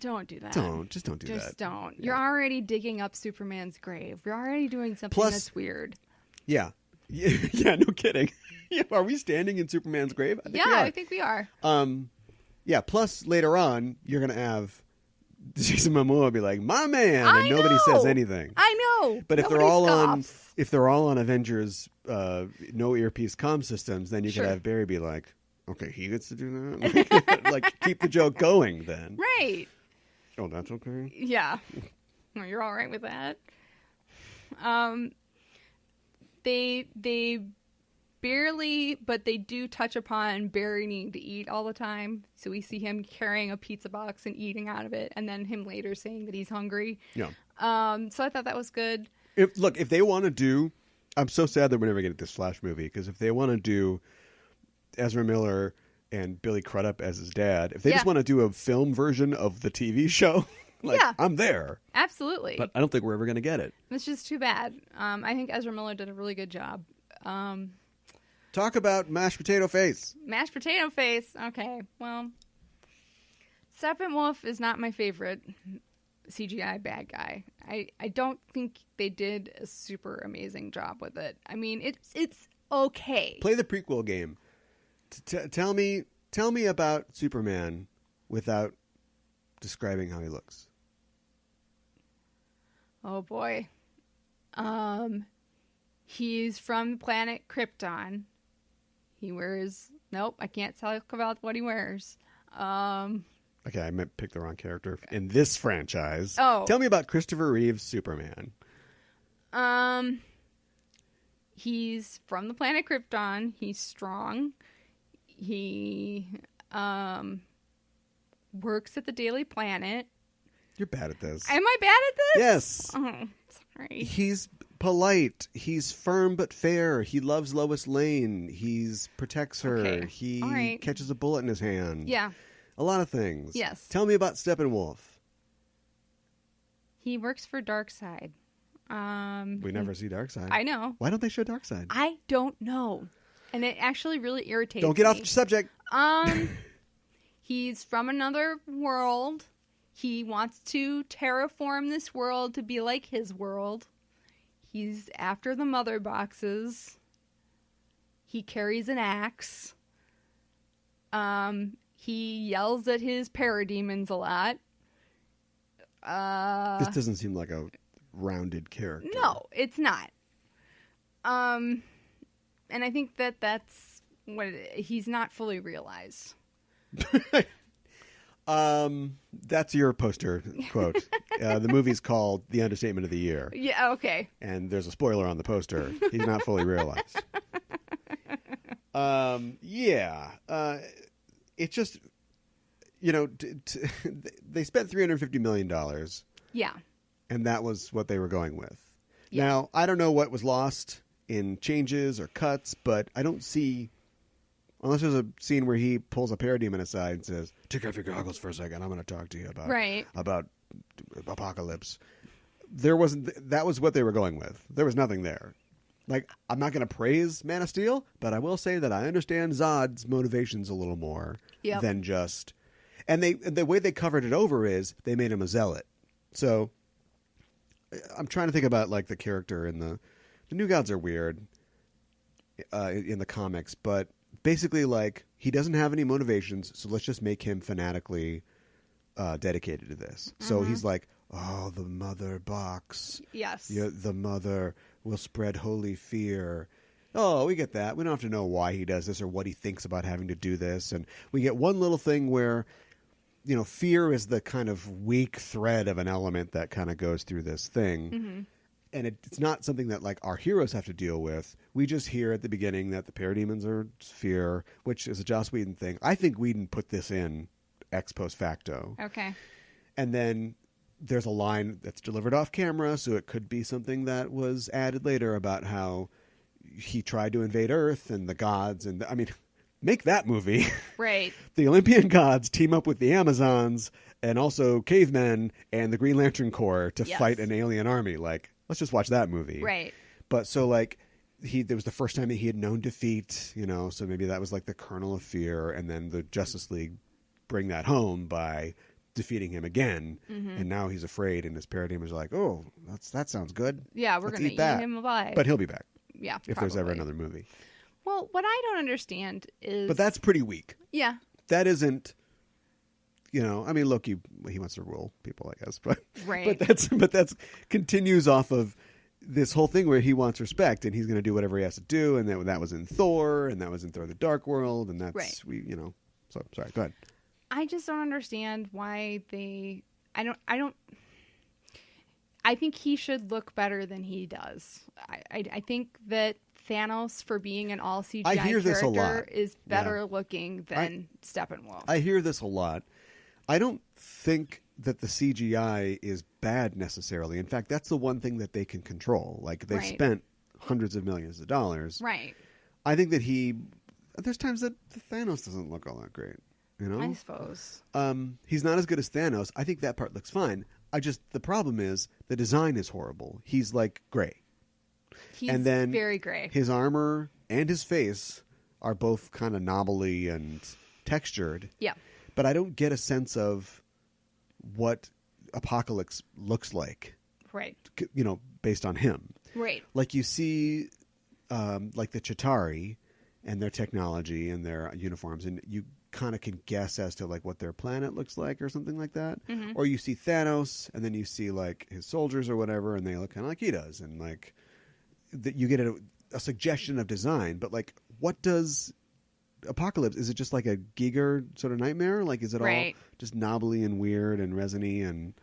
Don't do that. Just don't do that. Just don't. Yeah. You're already digging up Superman's grave. You're already doing something Plus- that's weird. Yeah. Yeah, no kidding. Yeah, are we standing in Superman's grave? I think we are. I think we are. Yeah, plus later on, you're going to have Jason Momoa be like, my man, and I nobody know. says anything. I know. But if Nobody they're all scoffs. if they're all on Avengers no earpiece comm systems, then you Sure. could have Barry be like, okay, he gets to do that? Like, keep the joke going then. Right. Oh, that's okay? Yeah. Well, you're all right with that. They barely, but they do touch upon Barry needing to eat all the time. So we see him carrying a pizza box and eating out of it, and then him later saying that he's hungry. Yeah. So I thought that was good. If they want to do, I'm so sad that we're never getting this Flash movie, because if they want to do Ezra Miller and Billy Crudup as his dad, if they just want to do a film version of the TV show, I'm there. Absolutely. But I don't think we're ever going to get it. It's just too bad. I think Ezra Miller did a really good job. Talk about mashed potato face. Mashed potato face. Okay, well, Steppenwolf is not my favorite CGI bad guy. I don't think they did a super amazing job with it. I mean, it's okay. Play the prequel game. Tell me about Superman without describing how he looks. Oh boy. He's from the planet Krypton. He wears... Nope, I can't talk about what he wears. Okay, I meant pick the wrong character in this franchise. Oh. Tell me about Christopher Reeve's Superman. He's from the planet Krypton. He's strong. He works at the Daily Planet. You're bad at this. Am I bad at this? Yes. Oh, sorry. He's polite. He's firm but fair. He loves Lois Lane. He protects her. Okay. He All right. catches a bullet in his hand. Yeah. A lot of things. Yes. Tell me about Steppenwolf. He works for Darkseid. We never see Darkseid. I know. Why don't they show Darkseid? I don't know. And it actually really irritates Don't get me. off the subject. He's from another world. He wants to terraform this world to be like his world. He's after the mother boxes. He carries an axe. He yells at his parademons a lot. This doesn't seem like a rounded character. No, it's not. And I think that's what he's not fully realized. That's your poster quote. The movie's called The Understatement of the Year. Yeah, okay. And there's a spoiler on the poster. He's not fully realized. It's just, they spent $350 million. Yeah. And that was what they were going with. Yeah. Now, I don't know what was lost in changes or cuts, but I don't see, unless there's a scene where he pulls a parademon aside and says, take off your goggles for a second, I'm going to talk to you about Apocalypse. That was what they were going with. There was nothing there. Like, I'm not going to praise Man of Steel, but I will say that I understand Zod's motivations a little more than just... And the way they covered it over is they made him a zealot. So I'm trying to think about like the character in the New Gods are weird in the comics, but basically like he doesn't have any motivations, so let's just make him fanatically dedicated to this. So he's like, oh, the mother box. Yes. The mother will spread holy fear. Oh, we get that. We don't have to know why he does this or what he thinks about having to do this. And we get one little thing where, you know, fear is the kind of weak thread of an element that kind of goes through this thing. And it's not something that like our heroes have to deal with. We just hear at the beginning that the parademons are fear, which is a Joss Whedon thing. I think Whedon put this in ex post facto. Okay. And then there's a line that's delivered off camera, so it could be something that was added later about how he tried to invade Earth and the gods. And I mean, make that movie. Right. The Olympian gods team up with the Amazons and also cavemen and the Green Lantern Corps to fight an alien army. Like, let's just watch that movie. Right. But so like there was the first time that he had known defeat, you know, so maybe that was like the kernel of fear, and then the Justice League bring that home by defeating him again, and now he's afraid, and his parademons are like, oh, that sounds good. Yeah, we're going to eat him alive. But he'll be back. Yeah, if there's ever another movie. Well, what I don't understand is... But that's pretty weak. Yeah. That isn't, you know, I mean, Loki, he wants to rule people, I guess. But, right. But that's continues off of this whole thing where he wants respect, and he's going to do whatever he has to do, and that was in Thor, and that was in Thor the Dark World, and that's, so, sorry, go ahead. I just don't understand why I think he should look better than he does. I think that Thanos, for being an all CGI character, is better looking than Steppenwolf. I hear this a lot. I don't think that the CGI is bad necessarily. In fact, that's the one thing that they can control. Like, they've spent hundreds of millions of dollars. Right. I think that there's times that Thanos doesn't look all that great. You know? I suppose. He's not as good as Thanos. I think that part looks fine. The problem is the design is horrible. He's like gray. He's and then very gray. His armor and his face are both kind of knobbly and textured. Yeah. But I don't get a sense of what Apocalypse looks like. Right. You know, based on him. Right. Like you see like the Chitauri and their technology and their uniforms, and you kind of can guess as to like what their planet looks like or something like that. Or you see Thanos and then you see like his soldiers or whatever, and they look kind of like he does, and like you get a suggestion of design. But like, what does Apocalypse, is it just like a Giger sort of nightmare? Like, is it all just knobbly and weird and resiny, and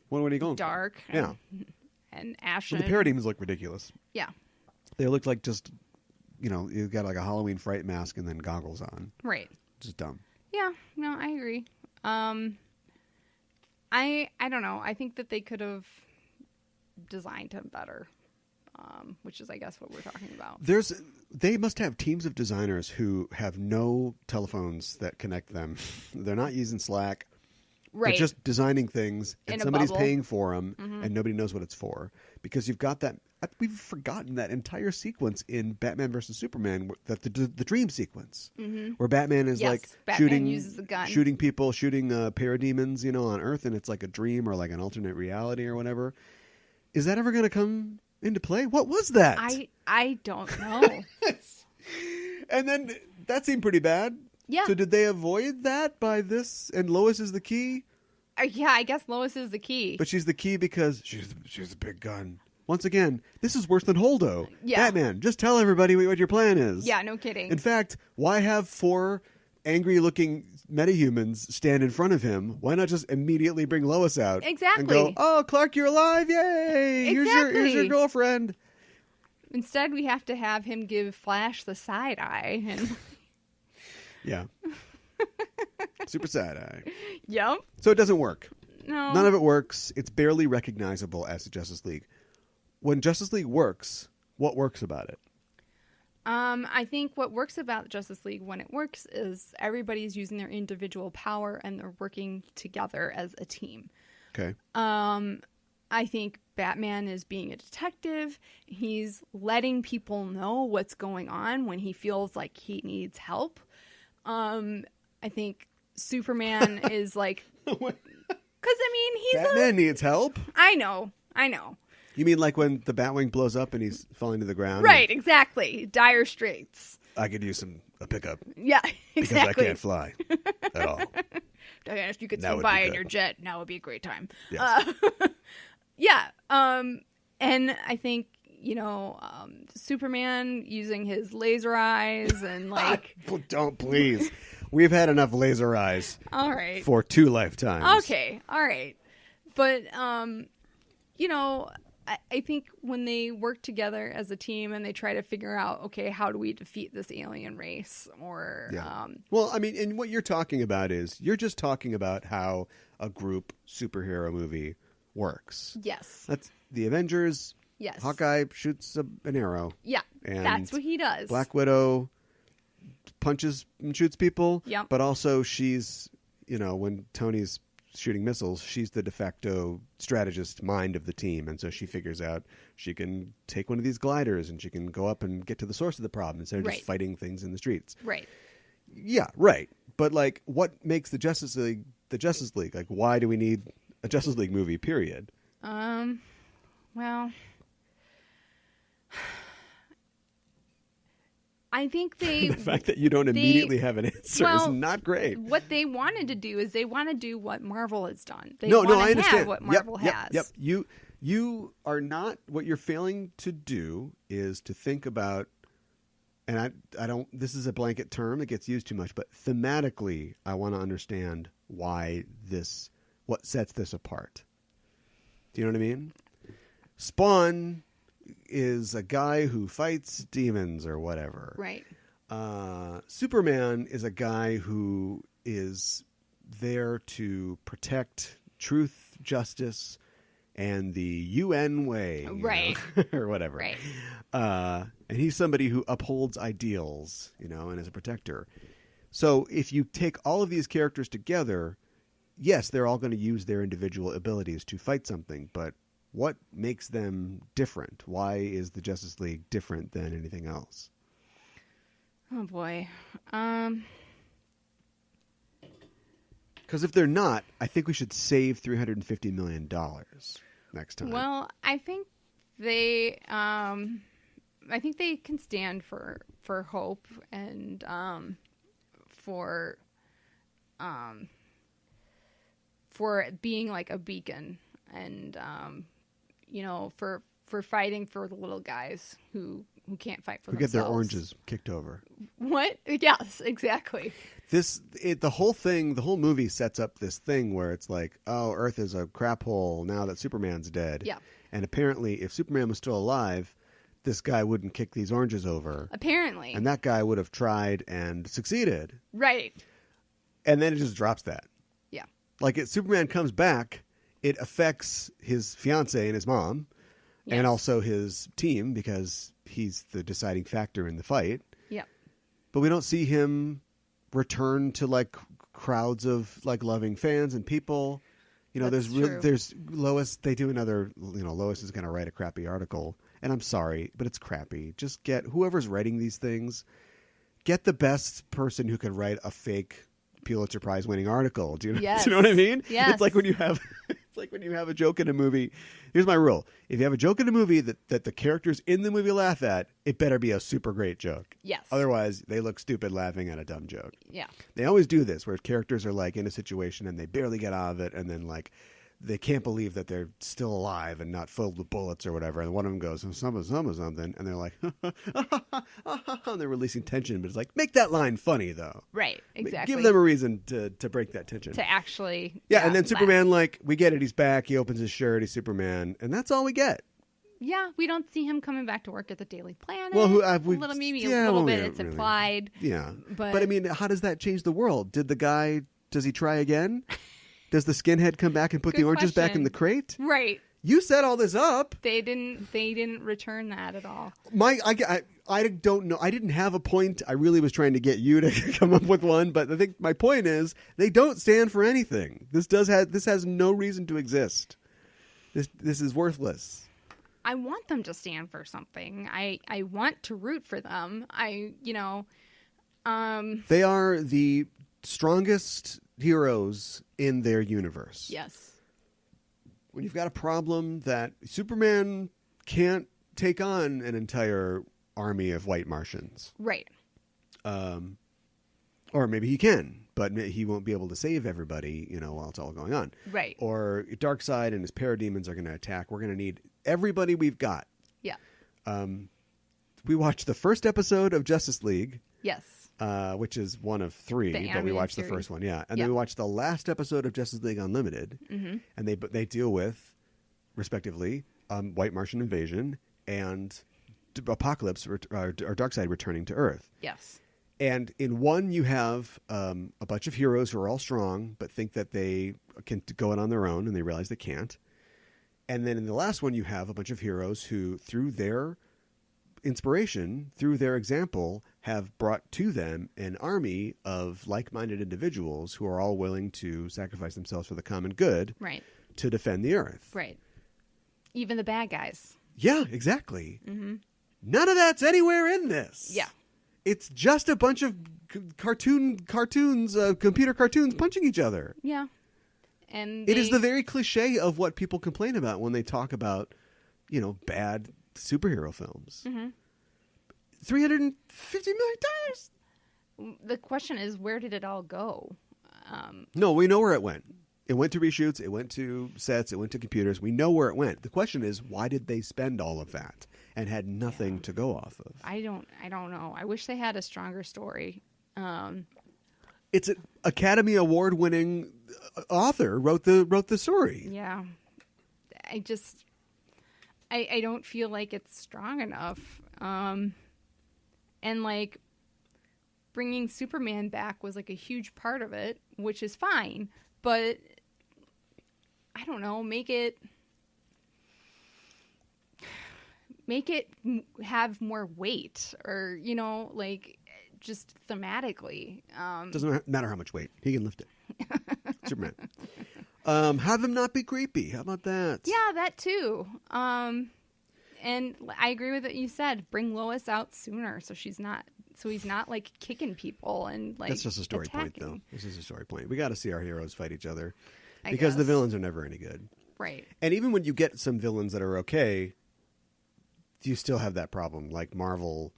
what are you going dark for? Yeah, and ashen. Well, the parademons look ridiculous. Yeah, they look like just, you know, you've got like a Halloween fright mask and then goggles on. Right. Just dumb. Yeah, no, I agree. I don't know. I think that they could have designed him better, which is, I guess, what we're talking about. They must have teams of designers who have no telephones that connect them. They're not using Slack. Right. They're just designing things, and somebody's paying for them, and nobody knows what it's for. Because you've got that. We've forgotten that entire sequence in Batman versus Superman, that the dream sequence, where Batman is uses a gun, shooting people, shooting parademons, you know, on Earth, and it's like a dream or like an alternate reality or whatever. Is that ever going to come into play? What was that? I don't know. And then that seemed pretty bad. Yeah. So did they avoid that by this? And Lois is the key? Yeah, I guess Lois is the key. But she's the key because she's the big gun. Once again, this is worse than Holdo. Yeah. Batman, just tell everybody what your plan is. Yeah, no kidding. In fact, why have 4 angry-looking metahumans stand in front of him? Why not just immediately bring Lois out? Exactly. And go, oh, Clark, you're alive. Yay. Exactly. Here's your girlfriend. Instead, we have to have him give Flash the side eye. And yeah. Super side eye. Yep. So it doesn't work. No. None of it works. It's barely recognizable as the Justice League. When Justice League works, what works about it? I think what works about Justice League when it works is everybody's using their individual power and they're working together as a team. Okay. I think Batman is being a detective. He's letting people know what's going on when he feels like he needs help. I think Superman is like, because I mean, Batman needs help. I know. You mean like when the Batwing blows up and he's falling to the ground? Right, exactly. Dire straits. I could use a pickup. Yeah, Because exactly. I can't fly at all. Diana, if you could That swing would by be in good. your jet, now would be a great time. Yes. Yeah. And I think, Superman using his laser eyes and like. Don't, please. We've had enough laser eyes All right. for 2 lifetimes. Okay. All right. But, I think when they work together as a team and they try to figure out, okay, how do we defeat this alien race? Or, Yeah. Well, I mean, and what you're talking about is you're just talking about how a group superhero movie works. yes. That's the Avengers. Yes. Hawkeye shoots an arrow. Yeah. And That's what he does. Black Widow punches and shoots people. Yep. But also she's, when Tony's shooting missiles, she's the de facto strategist mind of the team. And so she figures out she can take one of these gliders and she can go up and get to the source of the problem instead of Right. just fighting things in the streets. Right. Yeah, right. But like, what makes the Justice League the Justice League? Like, why do we need a Justice League movie, period? Well, I think The fact that you don't immediately have an answer is not great. What they wanted to do is they want to do what Marvel has done. They No, want to I understand. have what Marvel has. Yep. You are not. What you're failing to do is to think about. And I don't. This is a blanket term that gets used too much. But thematically, I want to understand why this. What sets this apart? Do you know what I mean? Spawn is a guy who fights demons or whatever. Right. Superman is a guy who is there to protect truth, justice, and the UN way. Right. Or whatever. Right. And he's somebody who upholds ideals, and is a protector. So if you take all of these characters together, yes, they're all going to use their individual abilities to fight something, but what makes them different? Why is the Justice League different than anything else? Oh boy. Because if they're not, I think we should save $350 million next time. Well, I think they can stand for hope and for being like a beacon and for fighting for the little guys who can't fight for who themselves. get their oranges kicked over. What? Yes, exactly. The whole movie sets up this thing where it's like, oh, Earth is a crap hole now that Superman's dead. Yeah. And apparently, if Superman was still alive, this guy wouldn't kick these oranges over. Apparently. And that guy would have tried and succeeded. Right. And then it just drops that. Yeah. Like, if Superman comes back, it affects his fiance and his mom, Yes. and also his team, because he's the deciding factor in the fight. Yeah. But we don't see him return to like crowds of like loving fans and people. That's true. There's Lois. They do another. Lois is going to write a crappy article, and I'm sorry, but it's crappy. Just get whoever's writing these things. Get the best person who can write a fake Pulitzer Prize winning article. Do you know? Yes. Do you know what I mean? Yes. It's like when you have. It's like when you have a joke in a movie. Here's my rule: if you have a joke in a movie that the characters in the movie laugh at, it better be a super great joke. Yes. Otherwise, they look stupid laughing at a dumb joke. Yeah. They always do this, where characters are like in a situation and they barely get out of it, and then like they can't believe that they're still alive and not filled with bullets or whatever. And one of them goes, something, and they're like, and they're releasing tension. But it's like, make that line funny though. Right. Exactly. Give them a reason to break that tension. to actually. Yeah, and then laugh. Superman, like, we get it. He's back. He opens his shirt. He's Superman, and that's all we get. Yeah, we don't see him coming back to work at the Daily Planet. Well, a little bit. It's really. implied. Yeah, But I mean, how does that change the world? Does he try again? Does the skinhead come back and put Good the oranges back in question. the crate? Right. You set all this up. They didn't return that at all. I don't know. I didn't have a point. I really was trying to get you to come up with one, but I think my point is they don't stand for anything. This has no reason to exist. This is worthless. I want them to stand for something. I want to root for them. They are the strongest heroes in their universe. Yes. When you've got a problem that Superman can't take on an entire army of white Martians. Right. Or maybe he can, but he won't be able to save everybody, while it's all going on. Right. Or Darkseid and his parademons are going to attack. We're going to need everybody we've got. Yeah. We watched the first episode of Justice League. Yes. Which is one of 3, but we watched the first one, yeah. And then we watched the last episode of Justice League Unlimited, and they deal with, respectively, White Martian invasion and Apocalypse or Darkseid returning to Earth. Yes. And in one, you have a bunch of heroes who are all strong, but think that they can go it on their own, and they realize they can't. And then in the last one, you have a bunch of heroes who, through their inspiration, through their example, have brought to them an army of like-minded individuals who are all willing to sacrifice themselves for the common good, right, to defend the Earth. Right. Even the bad guys. Yeah, exactly. None of that's anywhere in this. Yeah. It's just a bunch of cartoons, computer cartoons punching each other. Yeah. And it is the very cliche of what people complain about when they talk about, bad superhero films. $350 million. The question is, where did it all go? No, we know where it went. It went to reshoots. It went to sets. It went to computers. We know where it went. The question is, why did they spend all of that and had nothing to go off of? I don't know. I wish they had a stronger story. It's an Academy Award winning author wrote the story. Yeah. I don't feel like it's strong enough. And bringing Superman back was a huge part of it, which is fine, but I don't know, make it have more weight, or just thematically. Doesn't matter how much weight, he can lift it. Superman. Have him not be creepy. How about that? Yeah, that too. And I agree with what you said. Bring Lois out sooner, so he's not kicking people and That's just a story attacking. point, though. This is a story point. We got to see our heroes fight each other because the villains are never any good. Right. And even when you get some villains that are okay, you still have that problem. Like Marvel,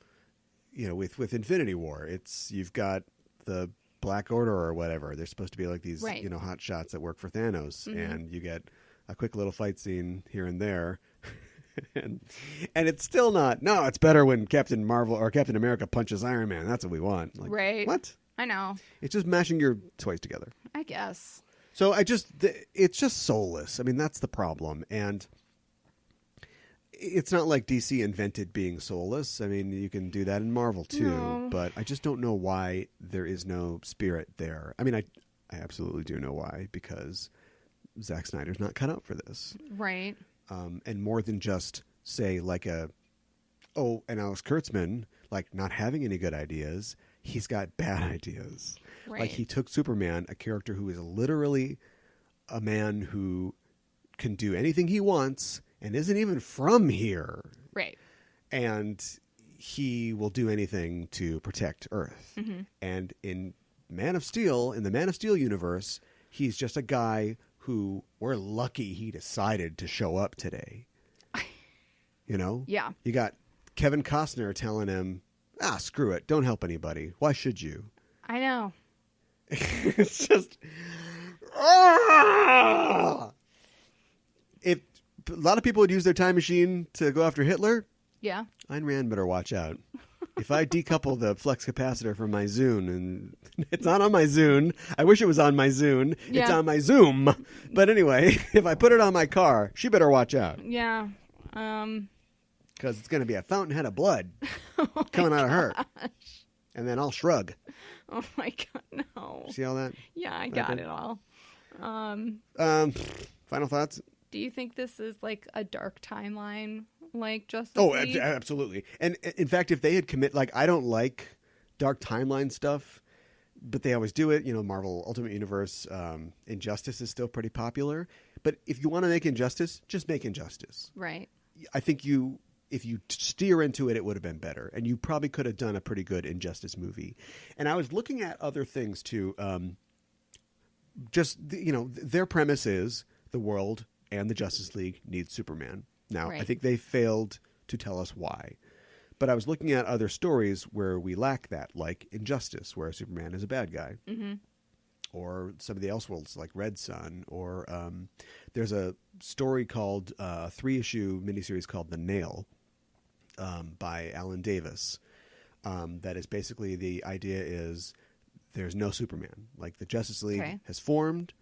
with Infinity War, you've got the Black Order or whatever. They're supposed to be like these, hot shots that work for Thanos, and you get a quick little fight scene here and there. and it's still not. No, it's better when Captain Marvel or Captain America punches Iron Man. That's what we want. Right. What? I know. It's just mashing your toys together. I guess. So it's just soulless. I mean, that's the problem. And it's not like DC invented being soulless. I mean, you can do that in Marvel too, but I just don't know why there is no spirit there. I mean, I absolutely do know why, because Zack Snyder's not cut out for this. Right. And more than just say and Alex Kurtzman, not having any good ideas, he's got bad ideas. Right. He took Superman, a character who is literally a man who can do anything he wants and isn't even from here. Right. And he will do anything to protect Earth. And in the Man of Steel universe, he's just a guy who we're lucky he decided to show up today. Yeah. You got Kevin Costner telling him, screw it. Don't help anybody. Why should you? I know. It's just... If a lot of people would use their time machine to go after Hitler, Yeah. Ayn Rand better watch out. If I decouple the flux capacitor from my Zune, and it's not on my Zune. I wish it was on my Zune. Yeah. It's on my Zoom. But anyway, if I put it on my car, she better watch out. Yeah. Because it's going to be a fountainhead of blood coming out of her. And then I'll shrug. Oh my God, no. See all that? Yeah, I got Okay. it all. Final thoughts? Do you think this is a dark timeline, Justice Oh, League? absolutely. And in fact, if they had I don't like dark timeline stuff. but they always do it. Marvel Ultimate Universe, Injustice is still pretty popular. But if you want to make Injustice, just make Injustice. Right. I think if you steer into it, it would have been better. And you probably could have done a pretty good Injustice movie. And I was looking at other things too. Their premise is the world and the Justice League need Superman. Now, Right. I think they failed to tell us why. But I was looking at other stories where we lack that, like Injustice, where Superman is a bad guy. Mm-hmm. Or some of the Elseworlds, like Red Sun. Or there's a story called, a 3-issue miniseries called The Nail by Alan Davis. That is basically, the idea is there's no Superman. Like, the Justice League has formed.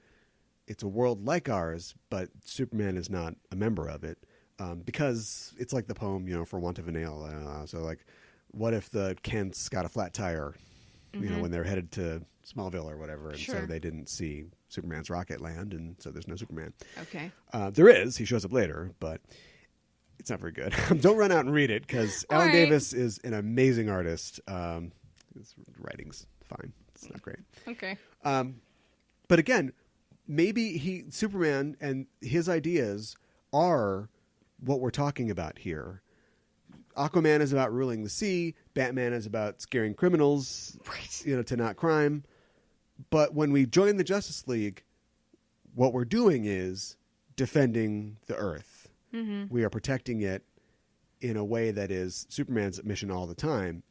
It's a world like ours, but Superman is not a member of it. Because it's like the poem, For Want of a Nail. So, like, what if the Kents got a flat tire, when they're headed to Smallville or whatever, and so they didn't see Superman's rocket land, and so there's no Superman. Okay. There is. He shows up later, but it's not very good. Don't run out and read it, because Alan Davis is an amazing artist. His writing's fine. It's not great. Okay. But again, maybe Superman and his ideas are what we're talking about here. Aquaman is about ruling the sea. Batman is about scaring criminals, to not crime. But when we join the Justice League, what we're doing is defending the Earth. Mm-hmm. We are protecting it in a way that is Superman's mission all the time.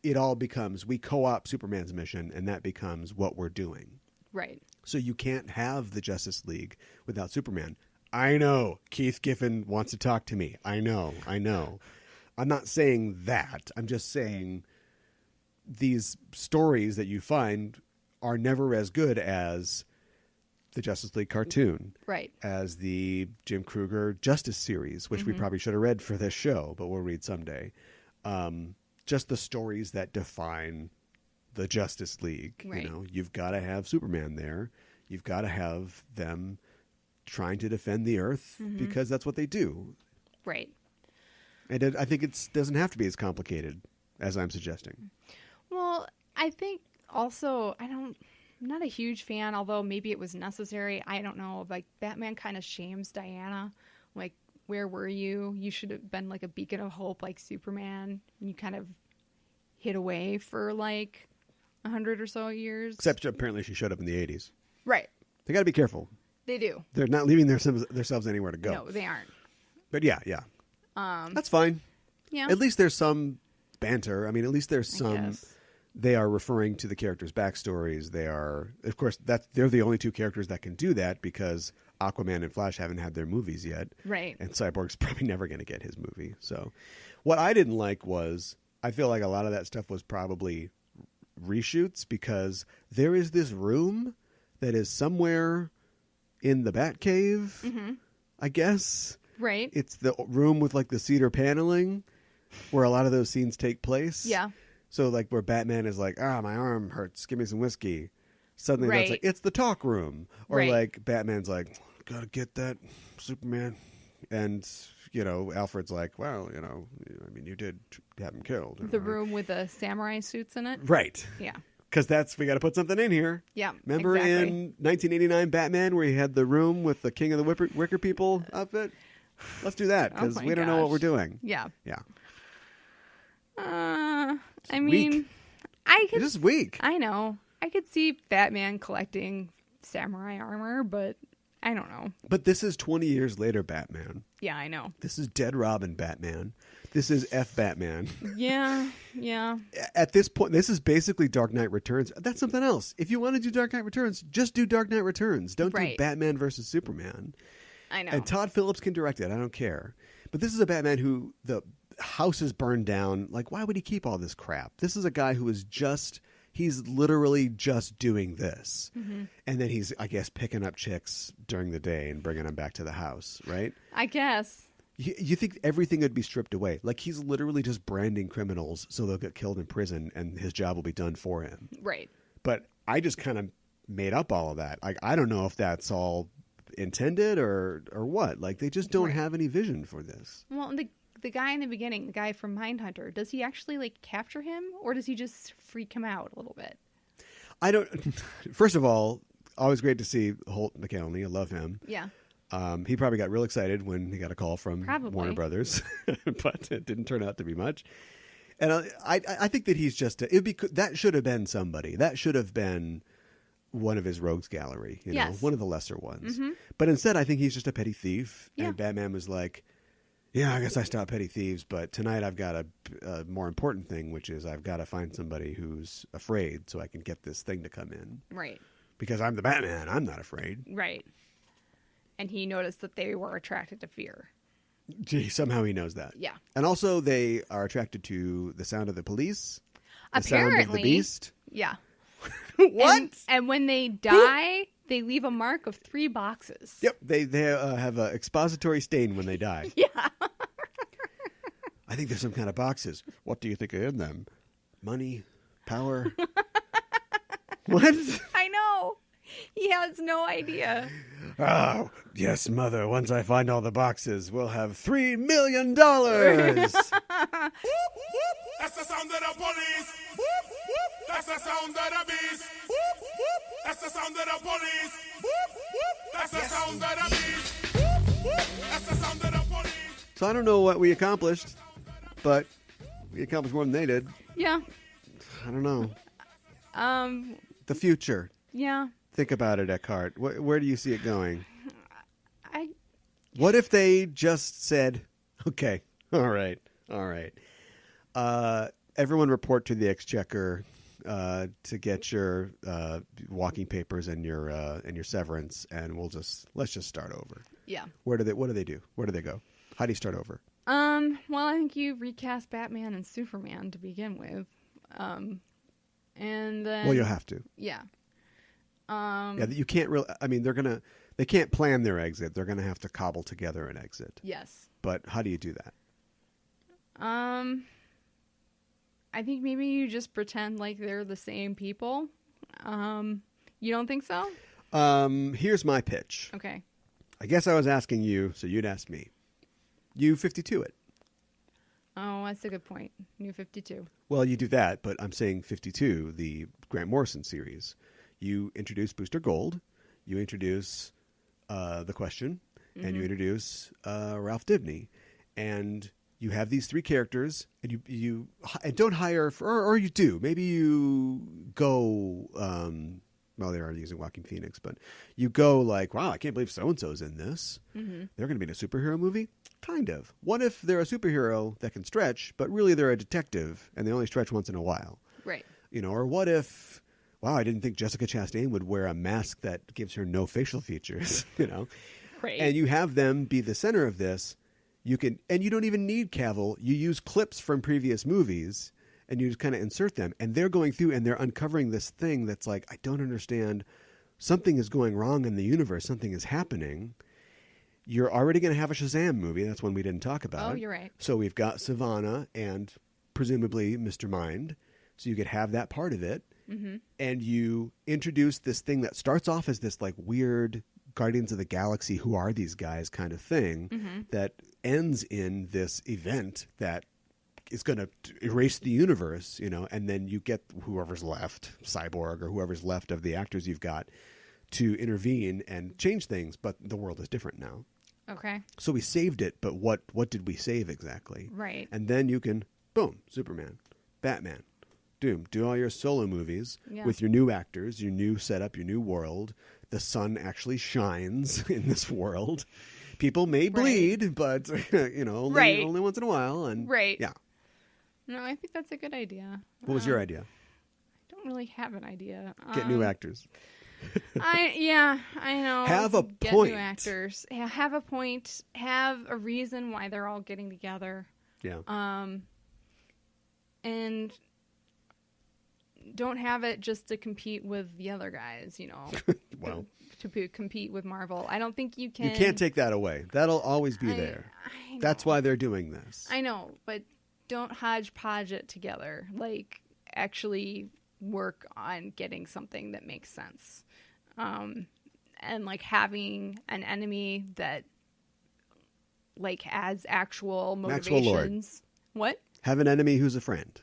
It all becomes, we co-op Superman's mission, and that becomes what we're doing. Right. So you can't have the Justice League without Superman. I know. Keith Giffen wants to talk to me. I know. I'm not saying that. I'm just saying these stories that you find are never as good as the Justice League cartoon. Right. As the Jim Krueger Justice series, which we probably should have read for this show, but we'll read someday. Just the stories that define the Justice League. Right. You've got to have Superman there. You've got to have them trying to defend the Earth because that's what they do. Right. And I think it doesn't have to be as complicated as I'm suggesting. Well, I think also, I'm not a huge fan, although maybe it was necessary. I don't know. Like, Batman kind of shames Diana. Like, where were you? You should have been like a beacon of hope like Superman. And you kind of hid away for like 100 or so years. Except apparently she showed up in the 80s. Right. They got to be careful. They do. They're not leaving themselves anywhere to go. No, they aren't. But yeah. That's fine. Yeah. At least there's some banter. I mean, at least there's I some. guess. They are referring to the characters' backstories. They are, of course, they're the only two characters that can do that because Aquaman and Flash haven't had their movies yet. Right. And Cyborg's probably never going to get his movie. So what I didn't like was, I feel like a lot of that stuff was probably reshoots because there is this room that is somewhere in the Batcave, I guess. Right. It's the room with like the cedar paneling where a lot of those scenes take place. Yeah. So like where Batman is like, my arm hurts, give me some whiskey. Suddenly that's like, it's the talk room. Or like Batman's like, gotta get that Superman. And, Alfred's like, well, I mean, you did have him killed. The room with the samurai suits in it. Right. Yeah. Because we got to put something in here. Yeah. Remember exactly. in 1989 Batman where he had the room with the King of the Wicker People outfit? Let's do that because we don't know what we're doing. Yeah. Yeah. I mean, I could. It's just weak. I know. I could see Batman collecting samurai armor, but I don't know. But this is 20 years later Batman. Yeah, I know. This is Dead Robin Batman. This is F Batman. Yeah. At this point, this is basically Dark Knight Returns. That's something else. If you want to do Dark Knight Returns, just do Dark Knight Returns. Don't do Batman versus Superman. I know. And Todd Phillips can direct it. I don't care. But this is a Batman who the house is burned down. Like, why would he keep all this crap? This is a guy who is he's literally just doing this. Mm-hmm. And then he's, I guess, picking up chicks during the day and bringing them back to the house, right? I guess. You think everything would be stripped away. Like, he's literally just branding criminals so they'll get killed in prison and his job will be done for him. Right. But I just kind of made up all of that. Like, I don't know if that's all intended or what. Like, they just don't have any vision for this. Well, the guy in the beginning, the guy from Mindhunter, does he actually, like, capture him? Or does he just freak him out a little bit? I don't. First of all, always great to see Holt McCallany. I love him. Yeah. He probably got real excited when he got a call from Warner Brothers, but it didn't turn out to be much. And I think that he's just that should have been somebody. That should have been one of his rogues gallery, know, one of the lesser ones. Mm-hmm. But instead, I think he's just a petty thief. Yeah. And Batman was like, yeah, I guess I stopped petty thieves, but tonight I've got a more important thing, which is I've got to find somebody who's afraid so I can get this thing to come in. Right. Because I'm the Batman. I'm not afraid. Right. And he noticed that they were attracted to fear. Gee, somehow he knows that. Yeah. And also they are attracted to the sound of the police. The Apparently. sound of the beast. Yeah. What? And when they die, they leave a mark of 3 boxes. Yep. They have an expository stain when they die. Yeah. I think there's some kind of boxes. What do you think are in them? Money? Power? What? I know. He has no idea. Oh, yes, Mother. Once I find all the boxes, we'll have $3 million. That's the sound of the police. That's the sound of the beast. That's the sound of the police. That's the sound of the beast. That's the sound of the police. So I don't know what we accomplished, but we accomplished more than they did. Yeah. I don't know. The future. Yeah. Think about it, Eckhart. Where do you see it going? What if they just said, okay, all right. Everyone report to the Exchequer to get your walking papers and your severance, and let's just start over. Yeah. What do they do? Where do they go? How do you start over? Well, I think you recast Batman and Superman to begin with. And then... Well, you'll have to. Yeah. You can't really... I mean, they can't plan their exit. They're going to have to cobble together an exit. Yes. But how do you do that? I think maybe you just pretend like they're the same people. You don't think so? Here's my pitch. Okay. I guess I was asking you, so you'd ask me. You 52 it. Oh, that's a good point. New 52. Well, you do that, but I'm saying 52, the Grant Morrison series. You introduce Booster Gold, you introduce The Question, and you introduce Ralph Dibny. And you have these 3 characters, and you don't hire, or you do. Maybe you go, well, they're already using Joaquin Phoenix, but you go like, wow, I can't believe so-and-so's in this. Mm-hmm. They're going to be in a superhero movie? Kind of. What if they're a superhero that can stretch, but really they're a detective, and they only stretch once in a while? Right. Or what if, wow, I didn't think Jessica Chastain would wear a mask that gives her no facial features, Right. And you have them be the center of this. And you don't even need Cavill. You use clips from previous movies, and you just kind of insert them. And they're going through, and they're uncovering this thing that's like, I don't understand. Something is going wrong in the universe. Something is happening. You're already going to have a Shazam movie. That's one we didn't talk about. Oh, you're right. So we've got Savannah and presumably Mr. Mind. So you could have that part of it. Mm-hmm. And you introduce this thing that starts off as this like weird Guardians of the Galaxy, who are these guys kind of thing, that ends in this event that is going to erase the universe, and then you get whoever's left, Cyborg or whoever's left of the actors you've got, to intervene and change things, but the world is different now. Okay. So we saved it, but what did we save exactly? Right. And then you can, boom, Superman, Batman, Doom, do all your solo movies with your new actors, your new setup, your new world. The sun actually shines in this world. People may bleed, but only once in a while. And yeah. No, I think that's a good idea. What was your idea? I don't really have an idea. Get new actors. I know. Have a Get point. New actors. Yeah, have a point. Have a reason why they're all getting together. Yeah. And don't have it just to compete with the other guys, Well, to compete with Marvel. I don't think you can. You can't take that away. That'll always be there. I know. That's why they're doing this. I know, but don't hodgepodge it together. Like, actually work on getting something that makes sense. And like having an enemy that like has actual motivations. Maxwell Lord. What? Have an enemy who's a friend.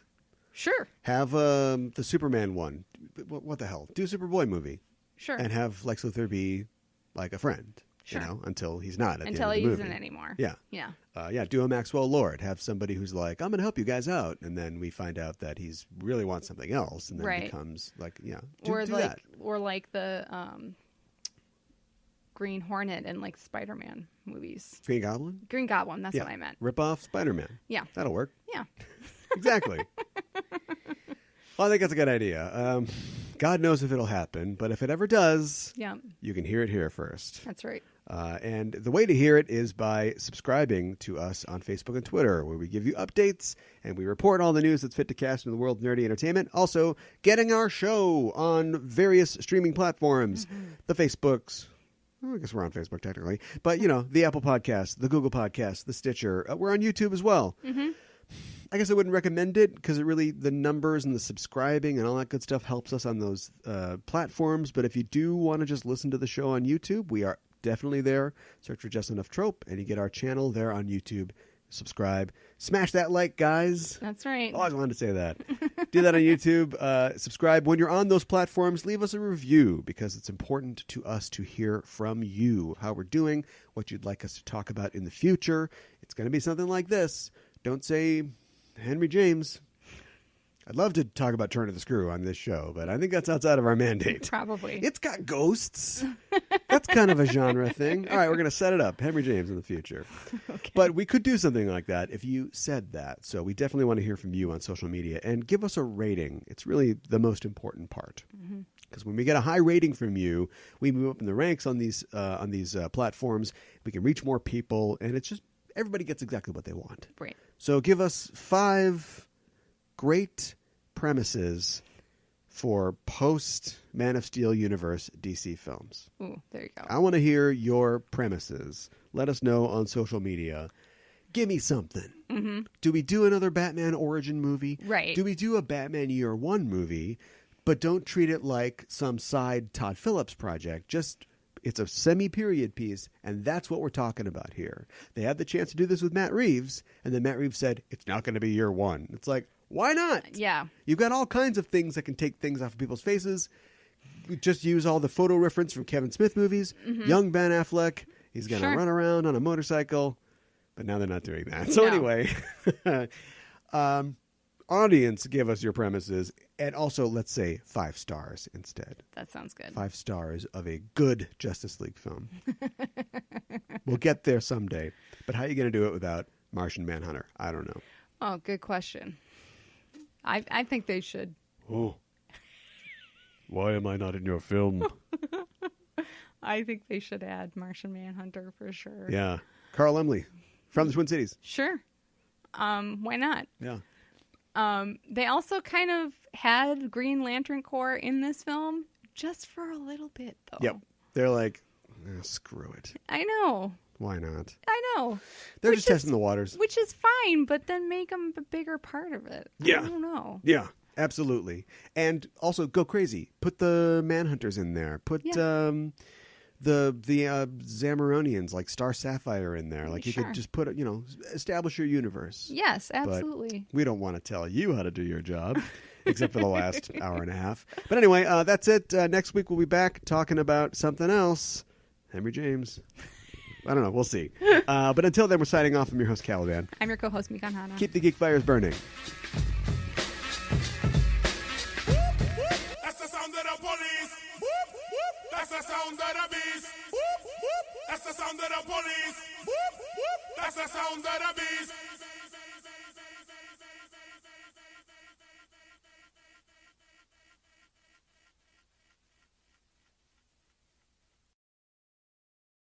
Sure. Have the Superman one. What the hell? Do a Superboy movie. Sure. And have Lex Luthor be like a friend. Sure. You know, until he's not at Until the end he of the movie. isn't anymore. Yeah. Yeah. Do a Maxwell Lord. Have somebody who's like, I'm going to help you guys out. And then we find out that he's really wants something else. And then Right. becomes like, do like that. or like the Green Hornet and like Spider-Man movies. Green Goblin? Green Goblin, that's what I meant. Rip off Spider-Man. Yeah. That'll work. Yeah. Exactly. Well, I think that's a good idea. God knows if it'll happen, but if it ever does, Yeah. you can hear it here first. That's right. And the way to hear it is by subscribing to us on Facebook and Twitter, where we give you updates and we report all the news that's fit to cast in the world of nerdy entertainment. Also, getting our show on various streaming platforms, the Facebooks. Well, I guess we're on Facebook technically, but the Apple Podcast, the Google Podcast, the Stitcher. We're on YouTube as well. I guess I wouldn't recommend it because the numbers and the subscribing and all that good stuff helps us on those platforms. But if you do want to just listen to the show on YouTube, we are definitely there. Search for Just Enough Trope and you get our channel there on YouTube. Subscribe. Smash that like, guys. That's right. Oh, I wanted to say that. Do that on YouTube. Subscribe. When you're on those platforms, leave us a review because it's important to us to hear from you, how we're doing, what you'd like us to talk about in the future. It's going to be something like this. Don't say Henry James. I'd love to talk about Turn of the Screw on this show, but I think that's outside of our mandate. Probably. It's got ghosts. That's kind of a genre thing. All right, we're going to set it up. Henry James in the future. Okay. But we could do something like that if you said that. So we definitely want to hear from you on social media and give us a rating. It's really the most important part. Because when we get a high rating from you, we move up in the ranks on these platforms. We can reach more people, and it's just everybody gets exactly what they want. Right. So give us 5 great premises for post Man of Steel universe DC films. Ooh, there you go. I want to hear your premises. Let us know on social media. Give me something. Do we do another Batman origin movie? Right. Do we do a Batman Year One movie, but don't treat it like some side Todd Phillips project? It's a semi-period piece, and that's what we're talking about here. They had the chance to do this with Matt Reeves, and then Matt Reeves said, it's not going to be Year One. It's like, why not? Yeah. You've got all kinds of things that can take things off of people's faces. We just use all the photo reference from Kevin Smith movies. Young Ben Affleck, he's going to run around on a motorcycle, but now they're not doing that. So anyway, audience, give us your premises, and also let's say 5 stars instead. That sounds good. 5 stars of a good Justice League film. We'll get there someday, but how are you going to do it without Martian Manhunter? I don't know. Oh, good question. I think they should. Oh, why am I not in your film? I think they should add Martian Manhunter for sure. Yeah, Carl Emley from the Twin Cities. Sure. Why not? Yeah. They also kind of had Green Lantern Corps in this film just for a little bit, though. Yep. They're like, screw it. I know. Why not? I know. They're Which just testing the waters. Which is fine, but then make them a bigger part of it. Yeah. I don't know. Yeah, absolutely. And also go crazy. Put the Manhunters in there. Put the Zamoronians, like Star Sapphire, in there. Like you could just put, establish your universe. Yes, absolutely. But we don't want to tell you how to do your job, except for the last hour and a half. But anyway, that's it. Next week we'll be back talking about something else. Henry James. I don't know. We'll see. But until then, we're signing off. I'm your host, Caliban. I'm your co-host, Mikan Hana. Keep the geek fires burning. That's the sound of the police. Whoop, whoop. That's the sound of the beast. Whoop, whoop. That's the sound of the police. Whoop, whoop. That's the sound of the beast.